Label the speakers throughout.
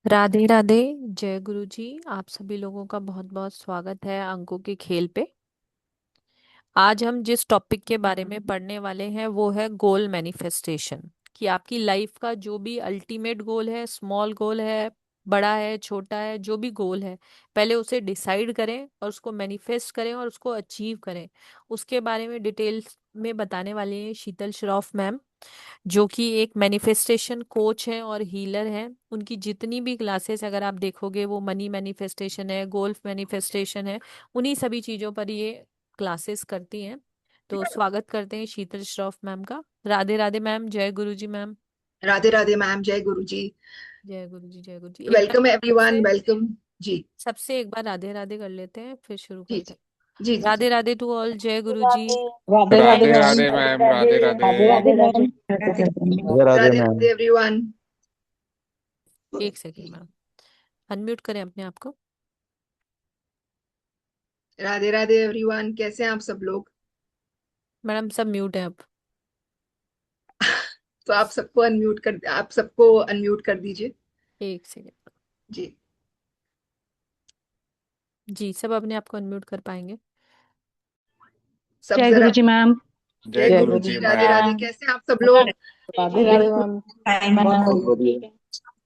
Speaker 1: राधे राधे। जय गुरु जी। आप सभी लोगों का बहुत बहुत स्वागत है अंकों के खेल पे। आज हम जिस टॉपिक के बारे में पढ़ने वाले हैं वो है गोल मैनिफेस्टेशन। कि आपकी लाइफ का जो भी अल्टीमेट गोल है, स्मॉल गोल है, बड़ा है, छोटा है, जो भी गोल है, पहले उसे डिसाइड करें और उसको मैनिफेस्ट करें और उसको अचीव करें। उसके बारे में डिटेल्स में बताने वाले हैं शीतल श्रॉफ मैम, जो कि एक मैनिफेस्टेशन कोच हैं और हीलर हैं। उनकी जितनी भी क्लासेस अगर आप देखोगे वो मनी मैनिफेस्टेशन है, गोल्फ मैनिफेस्टेशन है, उन्हीं सभी चीज़ों पर ये क्लासेस करती हैं। तो स्वागत करते हैं शीतल श्रॉफ मैम का। राधे राधे मैम। जय गुरु जी मैम।
Speaker 2: राधे राधे मैम। जय गुरु जी।
Speaker 1: जय गुरु जी, जय गुरु जी। एक बार
Speaker 2: वेलकम एवरीवन,
Speaker 1: सबसे
Speaker 2: वेलकम। जी
Speaker 1: सबसे एक बार राधे राधे कर लेते हैं, फिर शुरू
Speaker 2: जी
Speaker 1: करते
Speaker 2: जी
Speaker 1: हैं।
Speaker 2: जी जी जी।
Speaker 1: Radhe Radhe to all. जय गुरु जी।
Speaker 3: Radhe Radhe
Speaker 4: Radhe
Speaker 3: ma'am.
Speaker 4: Radhe
Speaker 3: Radhe
Speaker 4: ma'am. Radhe Radhe.
Speaker 3: Radhe ma'am.
Speaker 5: Radhe Radhe
Speaker 2: Radhe
Speaker 5: ma'am.
Speaker 2: Radhe everyone.
Speaker 1: एक सेकेंड मैम, अनम्यूट करें अपने आप को।
Speaker 2: राधे राधे एवरीवन, कैसे हैं आप सब लोग?
Speaker 1: मैडम सब म्यूट है अब।
Speaker 2: तो आप सबको अनम्यूट कर दीजिए।
Speaker 1: एक सेकेंड।
Speaker 2: जी।
Speaker 1: जी, सब अपने आप को अनम्यूट कर पाएंगे।
Speaker 2: सब
Speaker 3: जय
Speaker 2: जरा।
Speaker 3: गुरु जी मैम।
Speaker 4: जय
Speaker 2: जय
Speaker 3: जय
Speaker 2: गुरु
Speaker 4: गुरु
Speaker 3: गुरु
Speaker 2: जी।
Speaker 4: जी
Speaker 3: जी
Speaker 2: राधे राधे,
Speaker 4: मैम।
Speaker 3: मैम।
Speaker 2: कैसे हैं आप सब लोग?
Speaker 3: राधे राधे मैम।
Speaker 5: बहुत बढ़िया।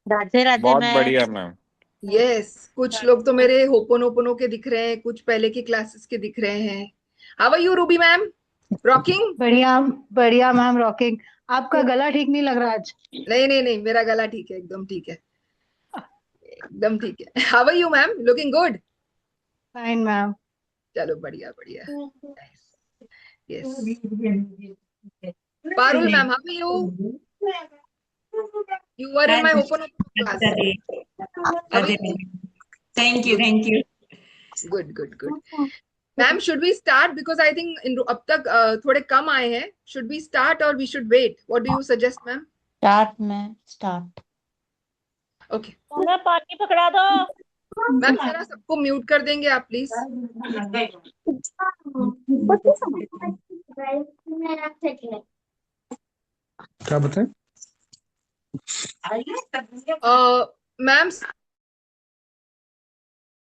Speaker 3: राधे राधे
Speaker 4: बहुत
Speaker 3: मैम।
Speaker 4: बढ़िया मैम।
Speaker 2: यस, कुछ लोग तो मेरे होपोनोपोनो के दिख रहे हैं, कुछ पहले की क्लासेस के दिख रहे हैं। How are you Ruby ma'am? Rocking.
Speaker 3: बढ़िया। बढ़िया मैम, रॉकिंग। आपका गला ठीक नहीं लग रहा आज।
Speaker 2: नहीं नहीं नहीं, मेरा गला ठीक है, एकदम ठीक है, एकदम ठीक है। How are you ma'am? Looking good.
Speaker 3: Fine ma'am.
Speaker 2: चलो बढ़िया बढ़िया। Yes. Parul ma'am, how are you? You were in
Speaker 6: हाँ
Speaker 2: my
Speaker 6: जी।
Speaker 2: open open class.
Speaker 6: Radhe
Speaker 2: How are
Speaker 6: Radhe
Speaker 2: you?
Speaker 6: Radhe. Thank you
Speaker 2: Good,
Speaker 6: thank you.
Speaker 2: good, good, good. Ma'am, should we start? Because I think in अब तक थोड़े कम आए हैं. Should we start or we should wait? What do you suggest, ma'am?
Speaker 3: Start में start.
Speaker 2: Okay.
Speaker 3: मैं पानी पकड़ा दो।
Speaker 2: मैम जरा सबको म्यूट कर देंगे आप प्लीज.
Speaker 5: क्या बताएं?
Speaker 2: मैम.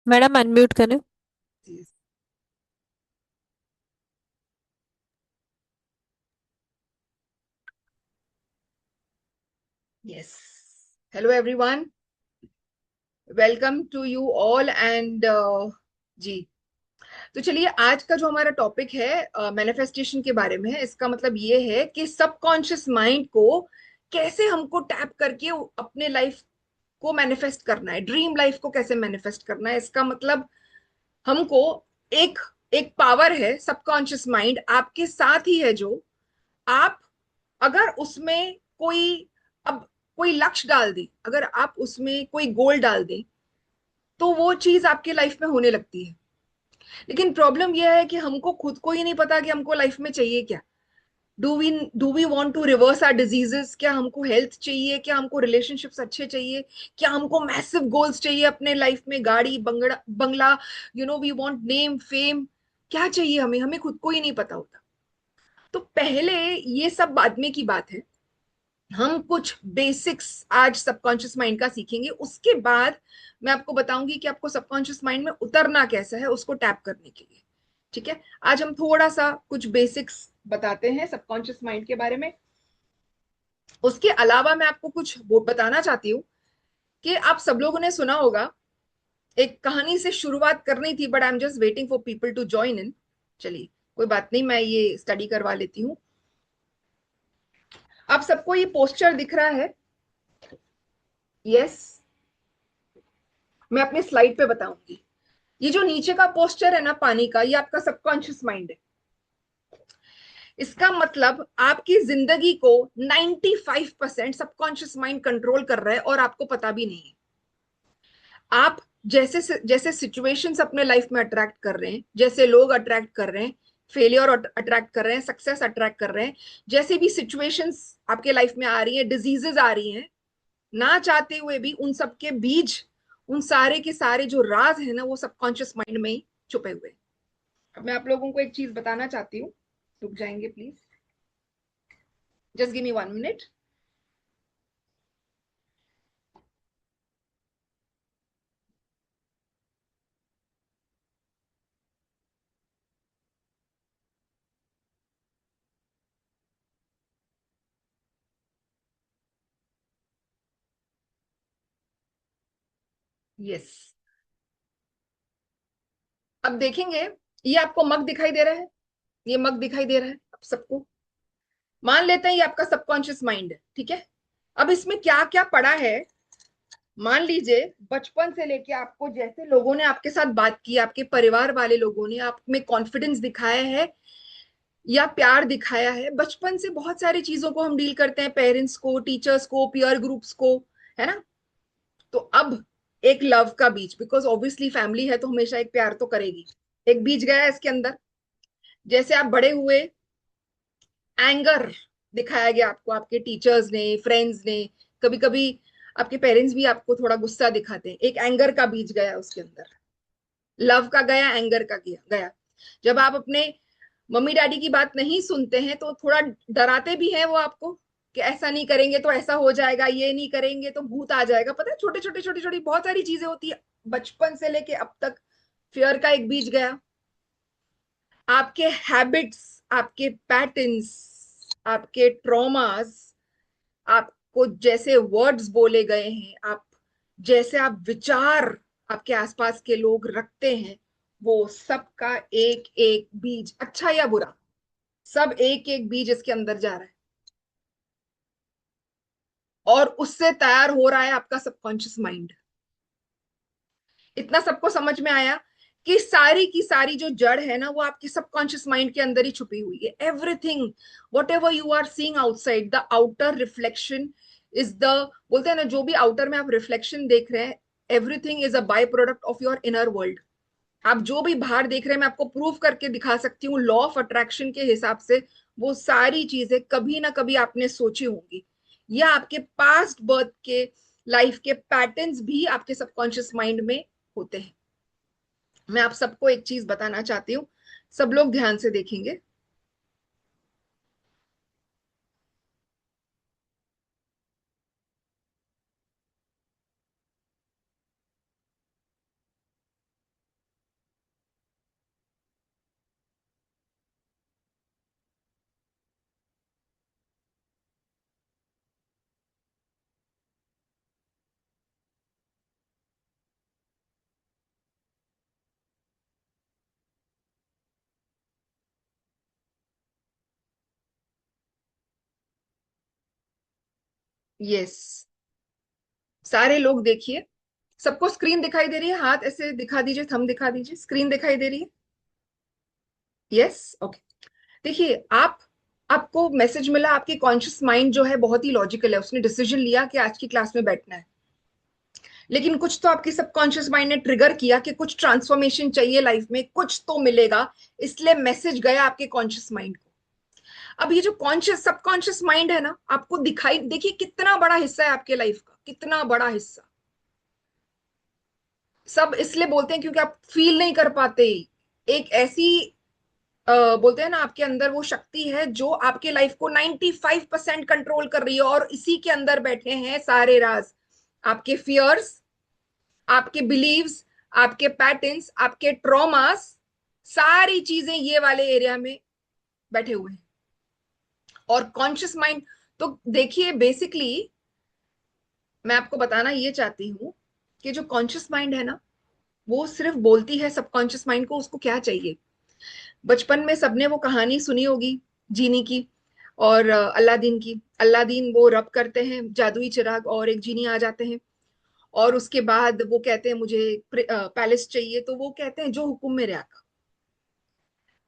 Speaker 1: मैडम अनम्यूट करें।
Speaker 2: Yes. Hello everyone. Welcome to you all and जी. तो चलिए, आज का जो हमारा टॉपिक है मैनिफेस्टेशन के बारे में है। इसका मतलब ये है कि सबकॉन्शियस माइंड को कैसे हमको टैप करके अपने लाइफ को मैनिफेस्ट करना है, ड्रीम लाइफ को कैसे मैनिफेस्ट करना है। इसका मतलब हमको एक एक पावर है, सबकॉन्शियस माइंड आपके साथ ही है, जो आप अगर उसमें अब कोई लक्ष्य डाल दें, अगर आप उसमें कोई गोल डाल दें, तो वो चीज आपके लाइफ में होने लगती है। लेकिन प्रॉब्लम यह है कि हमको खुद को ही नहीं पता कि हमको लाइफ में चाहिए क्या। Do we want to reverse our diseases? क्या हमको हेल्थ चाहिए? क्या हमको रिलेशनशिप्स अच्छे चाहिए? क्या हमको मैसिव गोल्स चाहिए अपने लाइफ में, गाड़ी, बंगला, वी वांट नेम, फेम? क्या चाहिए हमें? हमें खुद को ही नहीं पता होता। तो पहले ये सब बाद में की बात है। हम कुछ बेसिक्स आज सबकॉन्शियस माइंड का सीखेंगे, उसके बाद मैं आपको बताऊंगी कि आपको सबकॉन्शियस माइंड में उतरना कैसा है उसको टैप करने के लिए। ठीक है, आज हम थोड़ा सा कुछ बेसिक्स बताते हैं सबकॉन्शियस माइंड के बारे में। उसके अलावा मैं आपको कुछ वो बताना चाहती हूँ कि आप सब लोगों ने सुना होगा, एक कहानी से शुरुआत करनी थी, but I am just waiting for people to join in. चलिए, कोई बात नहीं, मैं ये स्टडी करवा लेती हूँ। आप सबको ये पोस्टर दिख रहा है? यस। मैं अपने स्लाइड पे बताऊंगी। ये जो नीचे का पोस्टर है ना पानी का, ये आपका सबकॉन्शियस माइंड है। इसका मतलब आपकी जिंदगी को 95% सबकॉन्शियस माइंड कंट्रोल कर रहा है और आपको पता भी नहीं है। आप जैसे जैसे सिचुएशंस अपने लाइफ में अट्रैक्ट कर रहे हैं, जैसे लोग अट्रैक्ट कर रहे हैं, फेलियर अट्रैक्ट कर रहे हैं, सक्सेस अट्रैक्ट कर रहे हैं, जैसे भी सिचुएशंस आपके लाइफ में आ रही है, डिजीजेस आ रही हैं, ना चाहते हुए भी उन सबके बीच उन सारे के सारे जो राज है ना, वो सबकॉन्शियस माइंड में ही छुपे हुए हैं। अब मैं आप लोगों को एक चीज बताना चाहती हूँ, रुक जाएंगे please, just give me 1 minute. Yes. अब देखेंगे, ये आपको मग दिखाई दे रहा है, ये मग दिखाई दे रहा है आप सबको। मान लेते हैं ये आपका सबकॉन्शियस माइंड है, ठीक है। अब इसमें क्या क्या पड़ा है, मान लीजिए बचपन से लेके आपको जैसे लोगों ने आपके साथ बात की, आपके परिवार वाले लोगों ने आप में कॉन्फिडेंस दिखाया है या प्यार दिखाया है, बचपन से बहुत सारी चीजों को हम डील करते हैं, पेरेंट्स को, टीचर्स को, पीयर ग्रुप्स को, है ना। तो अब एक लव का बीज, बिकॉज ऑब्वियसली फैमिली है तो हमेशा एक प्यार तो करेगी, एक बीज गया है इसके अंदर। जैसे आप बड़े हुए, एंगर दिखाया गया आपको, आपके टीचर्स ने, फ्रेंड्स ने, कभी कभी आपके पेरेंट्स भी आपको थोड़ा गुस्सा दिखाते हैं, एक एंगर का बीज गया उसके अंदर। लव का गया, एंगर का गया। जब आप अपने मम्मी डैडी की बात नहीं सुनते हैं तो थोड़ा डराते भी हैं वो आपको, कि ऐसा नहीं करेंगे तो ऐसा हो जाएगा, ये नहीं करेंगे तो भूत आ जाएगा, पता है, छोटे छोटे छोटी छोटी बहुत सारी चीजें होती है बचपन से लेके अब तक। फियर का एक बीज गया। आपके हैबिट्स, आपके पैटर्न्स, आपके ट्रॉमास, आपको जैसे वर्ड्स बोले गए हैं, आप जैसे आप विचार आपके आसपास के लोग रखते हैं, वो सबका एक एक बीज, अच्छा या बुरा, सब एक एक बीज इसके अंदर जा रहा है। और उससे तैयार हो रहा है आपका सबकॉन्शियस माइंड। इतना सबको समझ में आया कि सारी की सारी जो जड़ है ना, वो आपके सबकॉन्शियस माइंड के अंदर ही छुपी हुई है। Everything, whatever you are seeing outside, the outer reflection is the, बोलते हैं ना, जो भी आउटर में आप रिफ्लेक्शन देख रहे हैं, everything is a by product of your inner world. आप जो भी बाहर देख रहे हैं, मैं आपको प्रूव करके दिखा सकती हूँ लॉ ऑफ अट्रैक्शन के हिसाब से, वो सारी चीजें कभी ना कभी आपने सोची होंगी, या आपके पास्ट बर्थ के लाइफ के पैटर्न्स भी आपके सबकॉन्शियस माइंड में होते हैं। मैं आप सबको एक चीज बताना चाहती हूँ, सब लोग ध्यान से देखेंगे। यस, सारे लोग देखिए, सबको स्क्रीन दिखाई दे रही है, हाथ ऐसे दिखा दीजिए, थंब दिखा दीजिए, स्क्रीन दिखाई दे रही है। Yes, okay. देखिए, आपको मैसेज मिला, आपकी कॉन्शियस माइंड जो है बहुत ही लॉजिकल है, उसने डिसीजन लिया कि आज की क्लास में बैठना है। लेकिन कुछ तो आपकी सबकॉन्शियस माइंड ने ट्रिगर किया कि कुछ ट्रांसफॉर्मेशन चाहिए लाइफ में, कुछ तो मिलेगा, इसलिए मैसेज गया आपके कॉन्शियस माइंड को। अब ये जो कॉन्शियस सबकॉन्शियस माइंड है ना, आपको दिखाई, देखिए कितना बड़ा हिस्सा है आपके लाइफ का, कितना बड़ा हिस्सा। सब इसलिए बोलते हैं क्योंकि आप फील नहीं कर पाते। एक ऐसी बोलते हैं ना, आपके अंदर वो शक्ति है जो आपके लाइफ को 95% कंट्रोल कर रही है, और इसी के अंदर बैठे हैं सारे राज। आपके फियर्स, आपके बिलीव्स, आपके पैटर्न्स, आपके ट्रॉमास, सारी चीजें ये वाले एरिया में बैठे हुए हैं। और कॉन्शियस माइंड, तो देखिए बेसिकली मैं आपको बताना ये चाहती हूँ कि जो कॉन्शियस माइंड है ना, वो सिर्फ बोलती है सबकॉन्शियस माइंड को उसको क्या चाहिए। बचपन में सबने वो कहानी सुनी होगी, जीनी की और अलादीन की। अलादीन वो रब करते हैं जादुई चिराग और एक जीनी आ जाते हैं, और उसके बाद वो कहते हैं मुझे पैलेस चाहिए, तो वो कहते हैं जो हुक्म मेरे आका।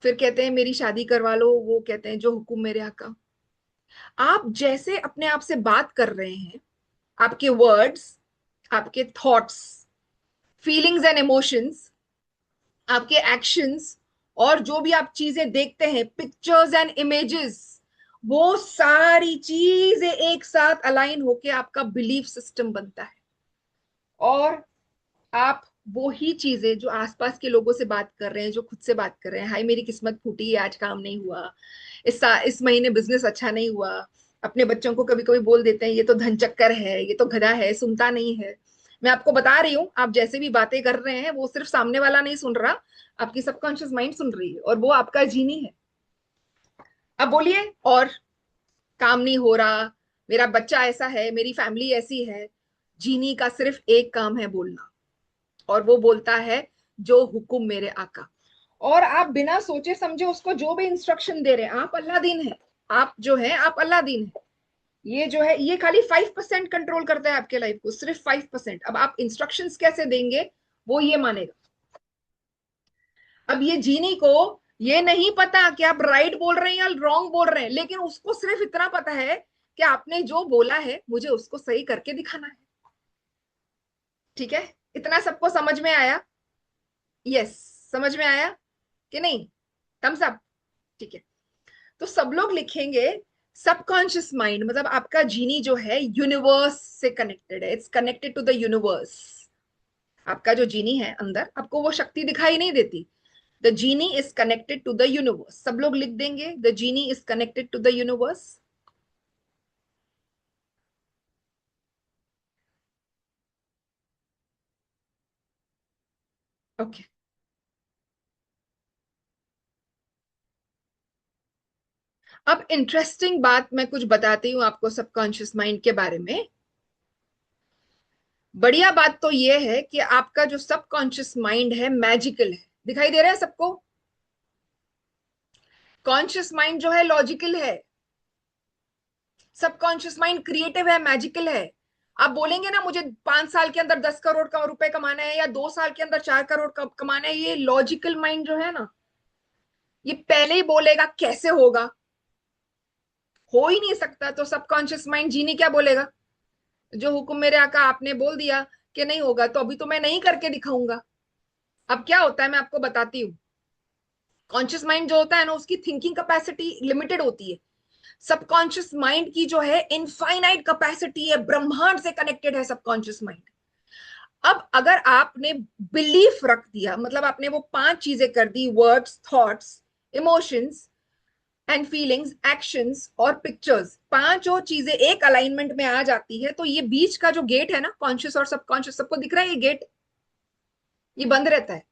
Speaker 2: फिर कहते हैं मेरी शादी करवा लो, वो कहते हैं जो हुक्म मेरे आका। आप जैसे अपने आप से बात कर रहे हैं, आपके वर्ड्स, आपके थॉट्स, फीलिंग्स एंड इमोशंस, आपके एक्शंस, और जो भी आप चीजें देखते हैं, पिक्चर्स एंड इमेजेस, वो सारी चीजें एक साथ अलाइन होके आपका बिलीफ सिस्टम बनता है। और आप वो ही चीजें जो आसपास के लोगों से बात कर रहे हैं, जो खुद से बात कर रहे हैं, हाय मेरी किस्मत फूटी है, आज काम नहीं हुआ, इस महीने बिजनेस अच्छा नहीं हुआ। अपने बच्चों को कभी कभी बोल देते हैं ये तो धन चक्कर है, ये तो गधा है, सुनता नहीं है। मैं आपको बता रही हूँ, आप जैसे भी बातें कर रहे हैं, वो सिर्फ सामने वाला नहीं सुन रहा, आपकी सबकॉन्शियस माइंड सुन रही है, और वो आपका जीनी है। अब बोलिए, और काम नहीं हो रहा, मेरा बच्चा ऐसा है, मेरी फैमिली ऐसी है। जीनी का सिर्फ एक काम है, बोलना। और वो बोलता है जो हुक्म मेरे आका। और आप बिना सोचे समझे उसको जो भी इंस्ट्रक्शन दे रहे हैं, आप अल्लाह दीन है, आप जो है आप अल्लाह दीन है। ये जो है ये खाली 5% कंट्रोल करता है आपके लाइफ को, सिर्फ 5%। अब आप इंस्ट्रक्शंस कैसे देंगे वो ये मानेगा। अब ये जीनी को ये नहीं पता कि आप राइट बोल रहे हैं या रॉन्ग बोल रहे हैं, लेकिन उसको सिर्फ इतना पता है कि आपने जो बोला है मुझे उसको सही करके दिखाना है। ठीक है, इतना सबको समझ में आया? यस, समझ में आया कि नहीं? Thumbs up. ठीक है, तो सब लोग लिखेंगे सबकॉन्शियस माइंड मतलब आपका जीनी जो है यूनिवर्स से कनेक्टेड है, it's connected to the universe. आपका जो जीनी है अंदर, आपको वो शक्ति दिखाई नहीं देती। The genie is connected to the universe. सब लोग लिख देंगे the genie is connected to the universe. Okay, अब इंटरेस्टिंग बात मैं कुछ बताती हूँ आपको सबकॉन्शियस माइंड के बारे में। बढ़िया बात तो ये है कि आपका जो सबकॉन्शियस माइंड है मैजिकल है। दिखाई दे रहा है सबको? कॉन्शियस माइंड जो है लॉजिकल है, सबकॉन्शियस माइंड क्रिएटिव है, मैजिकल है। आप बोलेंगे ना मुझे 5 साल के अंदर 10 करोड़ का रुपए कमाना है या 2 साल के अंदर 4 करोड़ कमाना है, ये लॉजिकल माइंड जो है ना, ये पहले ही बोलेगा कैसे होगा, हो ही नहीं सकता। तो सबकॉन्शियस माइंड जीनी क्या बोलेगा? जो हुक्म मेरे आका, आपने बोल दिया कि नहीं होगा तो अभी तो मैं नहीं करके दिखाऊंगा। अब क्या होता है मैं आपको बताती हूँ। कॉन्शियस माइंड जो होता है ना, उसकी थिंकिंग कैपेसिटी लिमिटेड होती है। सबकॉन्शियस माइंड की जो है इनफाइनाइट कैपेसिटी है, ब्रह्मांड से कनेक्टेड है सबकॉन्शियस माइंड। अब अगर आपने बिलीफ रख दिया, मतलब आपने वो 5 चीजें कर दी, words, thoughts, emotions and feelings, actions और पिक्चर्स, पांचों चीजें एक अलाइनमेंट में आ जाती है, तो ये बीच का जो गेट है ना, कॉन्शियस और सबकॉन्शियस, सबको दिख रहा है ये गेट, ये बंद रहता है।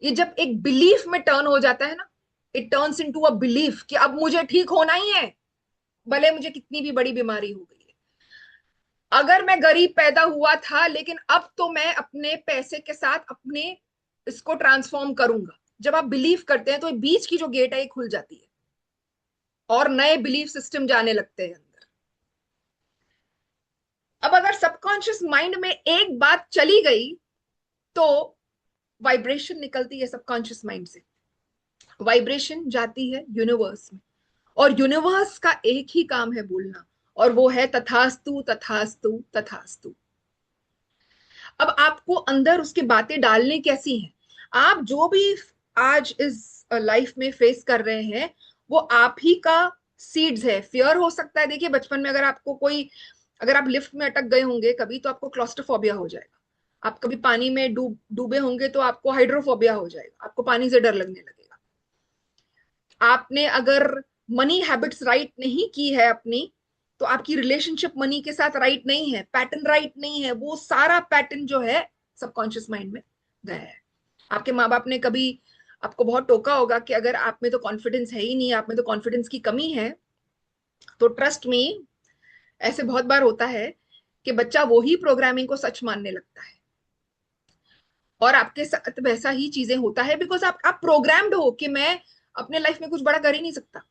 Speaker 2: ये जब एक बिलीफ में टर्न हो जाता है ना, it turns into a belief कि अब मुझे ठीक होना ही है, भले मुझे कितनी भी बड़ी बीमारी हो गई है। अगर मैं गरीब पैदा हुआ था, लेकिन अब तो मैं अपने पैसे के साथ अपने इसको ट्रांसफॉर्म करूंगा। जब आप बिलीव करते हैं तो बीच की जो गेट है ये खुल जाती है और नए बिलीफ सिस्टम जाने लगते हैं अंदर। अब अगर सबकॉन्शियस माइंड में एक बात चली गई तो वाइब्रेशन निकलती है सबकॉन्शियस माइंड से, वाइब्रेशन जाती है यूनिवर्स में, और यूनिवर्स का एक ही काम है बोलना, और वो है तथास्तु तथास्तु तथास्तु। अब आपको अंदर उसकी बातें डालने कैसी हैं? आप जो भी आज इस लाइफ में फेस कर रहे हैं वो आप ही का सीड्स है। फियर हो सकता है, देखिए बचपन में अगर आपको कोई, अगर आप लिफ्ट में अटक गए होंगे कभी तो आपको क्लॉस्ट्रोफोबिया हो जाएगा। आप कभी पानी में डूबे होंगे तो आपको हाइड्रोफोबिया हो जाएगा, आपको पानी से डर लगने लगेगा। आपने अगर मनी हैबिट्स राइट नहीं की है अपनी, तो आपकी रिलेशनशिप मनी के साथ राइट नहीं है, पैटर्न राइट नहीं है, वो सारा पैटर्न जो है सबकॉन्शियस माइंड में गया है। आपके माँ बाप ने कभी आपको बहुत टोका होगा कि अगर आप में तो कॉन्फिडेंस है ही नहीं, आप में तो कॉन्फिडेंस की कमी है। तो ट्रस्ट में ऐसे बहुत बार होता है कि बच्चा वो ही प्रोग्रामिंग को सच मानने लगता है, और आपके साथ वैसा ही चीजें होता है बिकॉज आप प्रोग्राम्ड हो कि मैं अपने लाइफ में कुछ बड़ा कर ही नहीं सकता।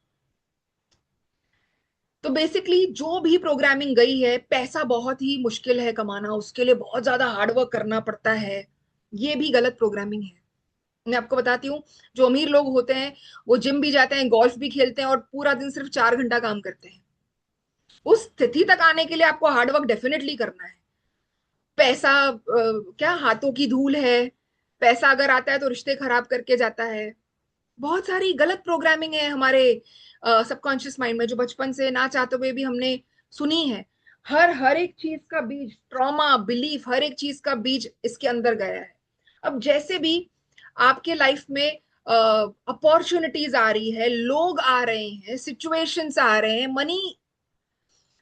Speaker 2: तो बेसिकली जो भी प्रोग्रामिंग गई है, पैसा बहुत ही मुश्किल है कमाना, उसके लिए बहुत ज्यादा हार्डवर्क करना पड़ता है, ये भी गलत प्रोग्रामिंग है। मैं आपको बताती हूँ, जो अमीर लोग होते हैं वो जिम भी जाते हैं, गोल्फ भी खेलते हैं और पूरा दिन सिर्फ 4 घंटा काम करते हैं। उस स्थिति तक आने के लिए आपको हार्डवर्क डेफिनेटली करना है। पैसा क्या हाथों की धूल है? पैसा अगर आता है तो रिश्ते खराब करके जाता है। बहुत सारी गलत प्रोग्रामिंग है हमारे सबकॉन्शियस माइंड में, जो बचपन से ना चाहते हुए भी हमने सुनी है। हर एक चीज का बीज, ट्रॉमा, बिलीफ, हर एक चीज का बीज इसके अंदर गया है। अब जैसे भी आपके लाइफ में अपॉर्चुनिटीज आ रही है, लोग आ रहे हैं, सिचुएशंस आ रहे हैं, मनी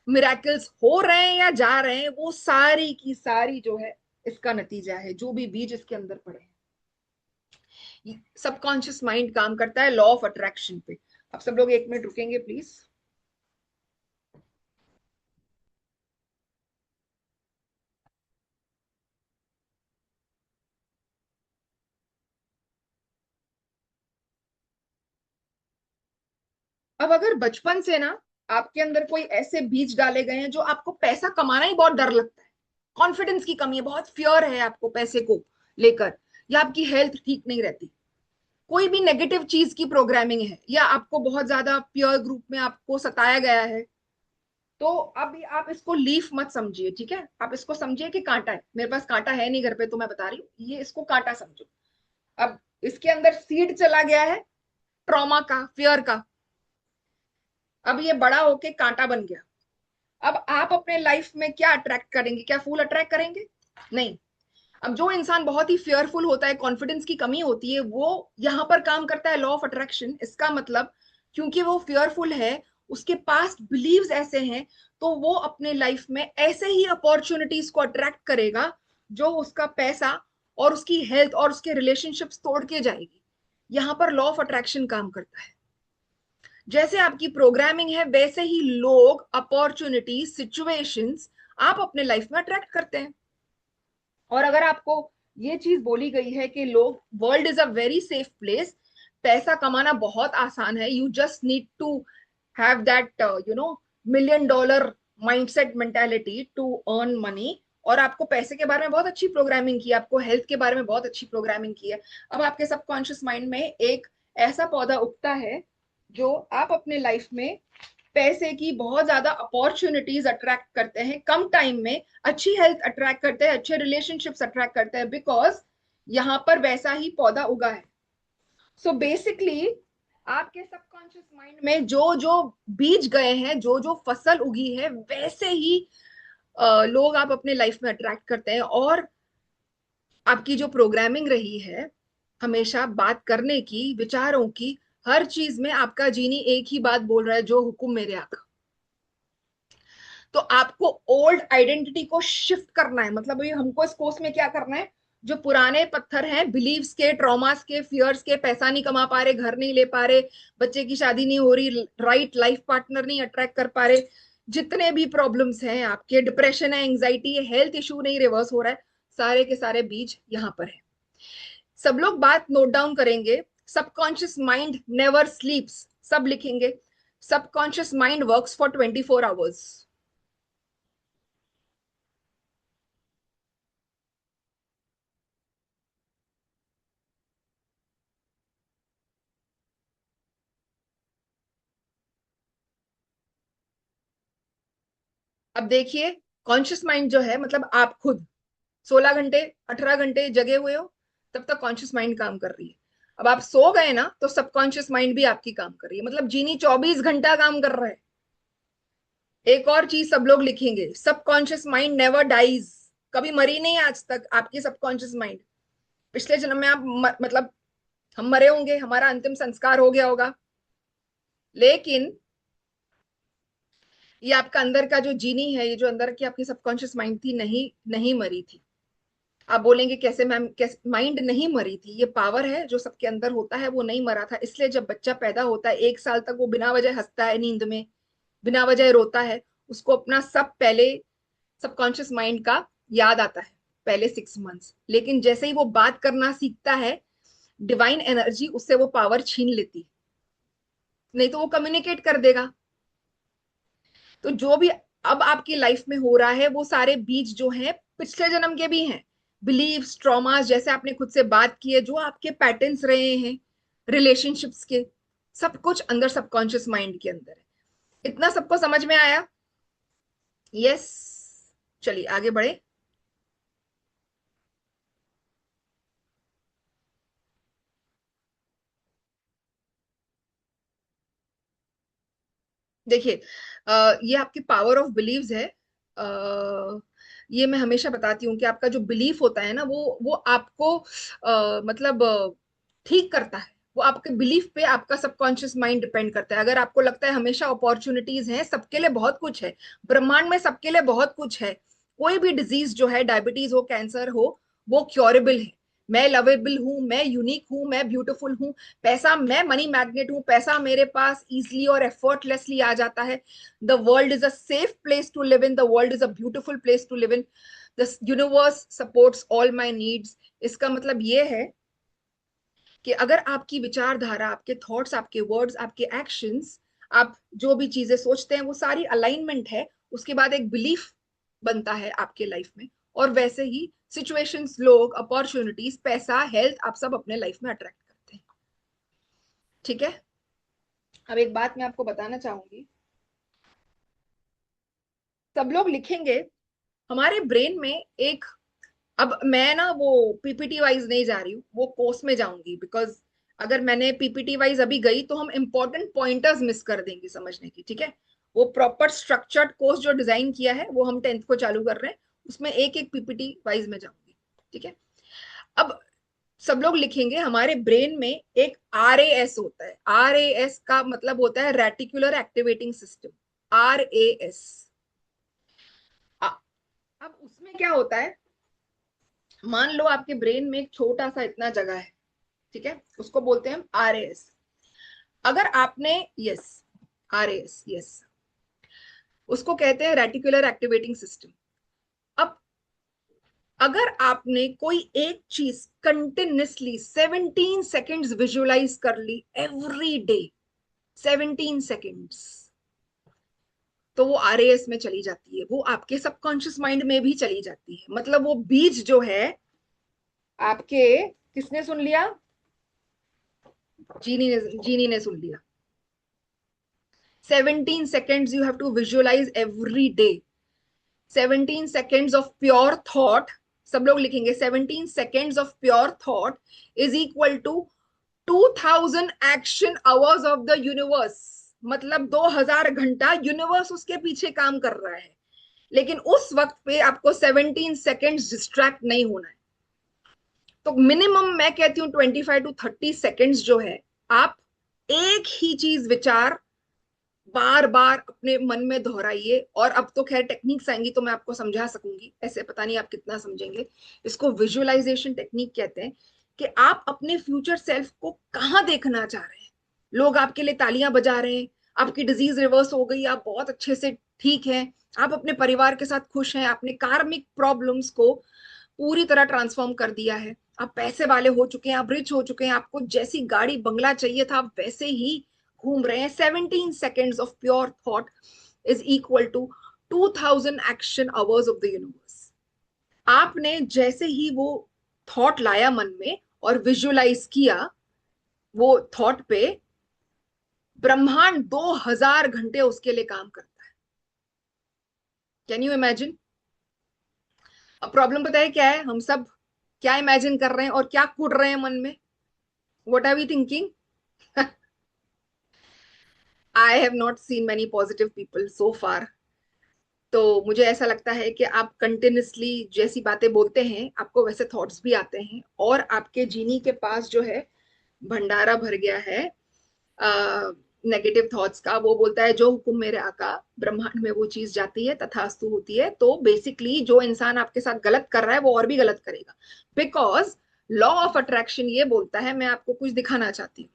Speaker 2: मिराकल्स हो रहे हैं या जा रहे हैं, वो सारी की सारी जो है इसका नतीजा है, जो भी बीज इसके अंदर पड़े हैं। सबकॉन्शियस माइंड काम करता है लॉ ऑफ अट्रैक्शन पे। अब सब लोग 1 मिनट रुकेंगे प्लीज। अब अगर बचपन से ना आपके अंदर कोई ऐसे बीज डाले गए हैं जो आपको पैसा कमाना ही बहुत डर लगता है, कॉन्फिडेंस की कमी है, बहुत फियर है आपको पैसे को लेकर, या आपकी हेल्थ ठीक नहीं रहती, कोई भी नेगेटिव चीज की प्रोग्रामिंग है, या आपको बहुत ज्यादा पीयर ग्रुप में आपको सताया गया है, तो अभी आप इसको लीफ मत समझिए, ठीक है? आप इसको समझिए कि कांटा है। मेरे पास कांटा है नहीं घर पे, तो मैं बता रही हूँ, ये इसको कांटा समझो। अब इसके अंदर सीड चला गया है ट्रॉमा का, फियर का। अब ये बड़ा होके कांटा बन गया। अब आप अपने लाइफ में क्या अट्रैक्ट करेंगे? क्या फूल अट्रैक्ट करेंगे? नहीं। अब जो इंसान बहुत ही फियरफुल होता है, कॉन्फिडेंस की कमी होती है, वो यहां पर काम करता है लॉ ऑफ अट्रैक्शन। इसका मतलब क्योंकि वो फियरफुल है, उसके पास बिलीव्स ऐसे हैं, तो वो अपने लाइफ में ऐसे ही अपॉर्चुनिटीज को अट्रैक्ट करेगा जो उसका पैसा और उसकी हेल्थ और उसके रिलेशनशिप्स तोड़ के जाएगी। यहां पर लॉ ऑफ अट्रैक्शन काम करता है। जैसे आपकी प्रोग्रामिंग है, वैसे ही लोग, अपॉर्चुनिटी, सिचुएशंस आप अपने लाइफ में अट्रैक्ट करते हैं। और अगर आपको ये चीज बोली गई है कि लोग, world is a very safe place, पैसा कमाना बहुत आसान है, you just need to have that $1 million mindset mentality to earn money, और आपको पैसे के बारे में बहुत अच्छी प्रोग्रामिंग की है, आपको हेल्थ के बारे में बहुत अच्छी प्रोग्रामिंग की है। अब आपके सबकॉन्शियस माइंड में एक ऐसा पौधा उगता है जो आप अपने लाइफ में पैसे की बहुत ज्यादा अपॉर्चुनिटीज अट्रैक्ट करते हैं कम टाइम में, अच्छी हेल्थ अट्रैक्ट करते हैं, अच्छे रिलेशनशिप्स अट्रैक्ट करते हैं, बिकॉज यहां पर वैसा ही पौधा उगा है। सो बेसिकली आपके सबकॉन्शियस माइंड में जो जो बीज गए हैं, जो जो फसल उगी है, वैसे ही लोग आप अपने लाइफ में अट्रैक्ट करते हैं। और आपकी जो प्रोग्रामिंग रही है हमेशा बात करने की, विचारों की, हर चीज में आपका जीनी एक ही बात बोल रहा है, जो हुक्म मेरे आका। तो आपको ओल्ड आइडेंटिटी को शिफ्ट करना है। मतलब अभी हमको इस कोर्स में क्या करना है? जो पुराने पत्थर हैं, बिलीव्स के, ट्रॉमास के, फियर्स के, पैसा नहीं कमा पा रहे, घर नहीं ले पा रहे, बच्चे की शादी नहीं हो रही, राइट लाइफ पार्टनर नहीं अट्रैक्ट कर पा रहे, जितने भी प्रॉब्लम्स हैं आपके, डिप्रेशन है, एंग्जाइटी है, हेल्थ इशू नहीं रिवर्स हो रहा है, सारे के सारे बीज यहां पर है। सब लोग बात नोट डाउन करेंगे। सबकॉन्शियस माइंड नेवर स्लीप्स, सब लिखेंगे। Subconscious mind works for 24 hours. अब देखिए, कॉन्शियस माइंड जो है, मतलब आप खुद 16 घंटे, 18 घंटे जगे हुए हो, तब तक कॉन्शियस माइंड काम कर रही है। अब आप सो गए ना, तो सबकॉन्शियस माइंड भी आपकी काम कर रही है। मतलब जीनी 24 घंटा काम कर रहा है। एक और चीज सब लोग लिखेंगे, सबकॉन्शियस माइंड नेवर डाइज, कभी मरी नहीं आज तक आपकी सबकॉन्शियस माइंड। पिछले जन्म में आप मतलब हम मरे होंगे, हमारा अंतिम संस्कार हो गया होगा, लेकिन ये आपका अंदर का जो जीनी है, ये जो अंदर की आपकी सबकॉन्शियस माइंड थी, नहीं नहीं मरी थी। आप बोलेंगे कैसे मैम, कैसे माइंड नहीं मरी थी? ये पावर है जो सबके अंदर होता है, वो नहीं मरा था। इसलिए जब बच्चा पैदा होता है, 1 साल तक वो बिना वजह हंसता है, नींद में बिना वजह रोता है, उसको अपना सब पहले सबकॉन्शियस माइंड का याद आता है, पहले 6 मंथ्स। लेकिन जैसे ही वो बात करना सीखता है, डिवाइन एनर्जी उससे वो पावर छीन लेती, नहीं तो वो कम्युनिकेट कर देगा। तो जो भी अब आपकी लाइफ में हो रहा है, वो सारे बीज जो हैं पिछले जन्म के भी हैं। बिलीव्स, ट्रॉमास, जैसे आपने खुद से बात की है, जो आपके पैटर्न्स रहे हैं रिलेशनशिप्स के, सब कुछ अंदर सबकॉन्शियस माइंड के अंदर है। इतना सबको समझ में आया? यस। चलिए आगे बढ़े। देखिए, ये आपकी पावर ऑफ बिलीव्स है। ये मैं हमेशा बताती हूँ कि आपका जो बिलीफ होता है ना, वो आपको मतलब ठीक करता है। वो आपके बिलीफ पे आपका सबकॉन्शियस माइंड डिपेंड करता है। अगर आपको लगता है हमेशा अपॉर्चुनिटीज हैं, सबके लिए बहुत कुछ है, ब्रह्मांड में सबके लिए बहुत कुछ है, कोई भी डिजीज जो है, डायबिटीज हो, कैंसर हो, वो क्योरेबल है। मैं लवेबल हूं, मैं यूनिक हूं, मैं ब्यूटीफुल हूं। पैसा, मैं मनी मैग्नेट हूं, पैसा मेरे पास इजिली और एफर्टलेसली आ जाता है। The world is a safe place to live in, the world is a beautiful place to live in, the universe supports all my needs. इसका मतलब ये है कि अगर आपकी विचारधारा, आपके थॉट्स, आपके वर्ड्स, आपके एक्शंस आप जो भी चीजें सोचते हैं वो सारी अलाइनमेंट है, उसके बाद एक बिलीफ बनता है आपके लाइफ में, और वैसे ही सिचुएशंस, लोग, अपॉर्चुनिटीज, पैसा, हेल्थ, आप सब अपने लाइफ में अट्रैक्ट करते हैं। ठीक है, अब एक बात मैं आपको बताना चाहूंगी, सब लोग लिखेंगे हमारे ब्रेन में एक, अब मैं ना वो पीपीटी वाइज नहीं जा रही हूँ, वो कोर्स में जाऊंगी, बिकॉज अगर मैंने पीपीटी वाइज अभी गई तो हम इंपॉर्टेंट पॉइंटर्स मिस कर देंगे समझने की। ठीक है, वो प्रॉपर स्ट्रक्चर्ड कोर्स जो डिजाइन किया है वो हम 10th को चालू कर रहे हैं, उसमें एक एक पीपीटी वाइज में जाऊंगी। ठीक है, अब सब लोग लिखेंगे हमारे ब्रेन में एक RAS होता है। RAS का मतलब होता है रेटिकुलर एक्टिवेटिंग सिस्टम, RAS। अब उसमें क्या होता है, मान लो आपके ब्रेन में एक छोटा सा इतना जगह है, ठीक है, उसको बोलते हैं हम RAS। अगर आपने, यस, RAS, यस, उसको कहते हैं रेटिकुलर एक्टिवेटिंग सिस्टम। अब अगर आपने कोई एक चीज कंटिन्यूसली 17 सेकेंड्स विजुअलाइज कर ली एवरी डे, 17 सेकेंड्स, तो वो RAS में चली जाती है, वो आपके सबकॉन्शियस माइंड में भी चली जाती है। मतलब वो बीज जो है आपके, किसने सुन लिया? जीनी ने सुन लिया। 17 seconds you have to visualize every day, 17 seconds of pure thought, सब लोग लिखेंगे 17 seconds of pure thought is equal to 2000 action hours of the universe। मतलब 2000 घंटा यूनिवर्स उसके पीछे काम कर रहा है, लेकिन उस वक्त पे आपको 17 seconds डिस्ट्रैक्ट नहीं होना है। तो मिनिमम मैं कहती हूँ 25 to 30 seconds जो है, आप एक ही चीज विचार बार बार अपने मन में दोहराइए। और अब तो खैर टेक्निक्स आएंगी तो मैं आपको समझा सकूंगी, ऐसे पता नहीं आप कितना समझेंगे। इसको विजुअलाइजेशन टेक्निक कहते हैं, कि आप अपने फ्यूचर सेल्फ को कहाँ देखना चाह रहे हैं। लोग आपके लिए तालियां बजा रहे हैं, आपकी डिजीज रिवर्स हो गई, आप बहुत अच्छे से ठीक हैं, आप अपने परिवार के साथ खुश हैं, आपने कार्मिक प्रॉब्लम्स को पूरी तरह ट्रांसफॉर्म कर दिया है, आप पैसे वाले हो चुके हैं, आप रिच हो चुके हैं, आपको जैसी गाड़ी बंगला चाहिए था आप वैसे ही घूम रहे हैं। 17 seconds of pure thought is equal to 2000 action hours of the universe। आपने जैसे ही वो थॉट लाया मन में और विजुअलाइज किया वो थॉट पे, ब्रह्मांड 2000 घंटे उसके लिए काम करता है। Can you imagine? अब प्रॉब्लम पता है क्या है, हम सब क्या इमेजिन कर रहे हैं और क्या कूट रहे हैं मन में? What are we thinking? I have not seen many positive people so far. तो मुझे ऐसा लगता है कि आप कंटिन्यूसली जैसी बातें बोलते हैं आपको वैसे थॉट्स भी आते हैं, और आपके जीनी के पास जो है भंडारा भर गया है नेगेटिव थॉट्स का। वो बोलता है जो हुक्म मेरे आका, ब्रह्मांड में वो चीज जाती है, तथास्तु होती है। तो बेसिकली जो इंसान आपके साथ गलत कर रहा है वो और भी गलत करेगा, बिकॉज लॉ ऑफ अट्रैक्शन ये बोलता है। मैं आपको कुछ दिखाना चाहती हूँ।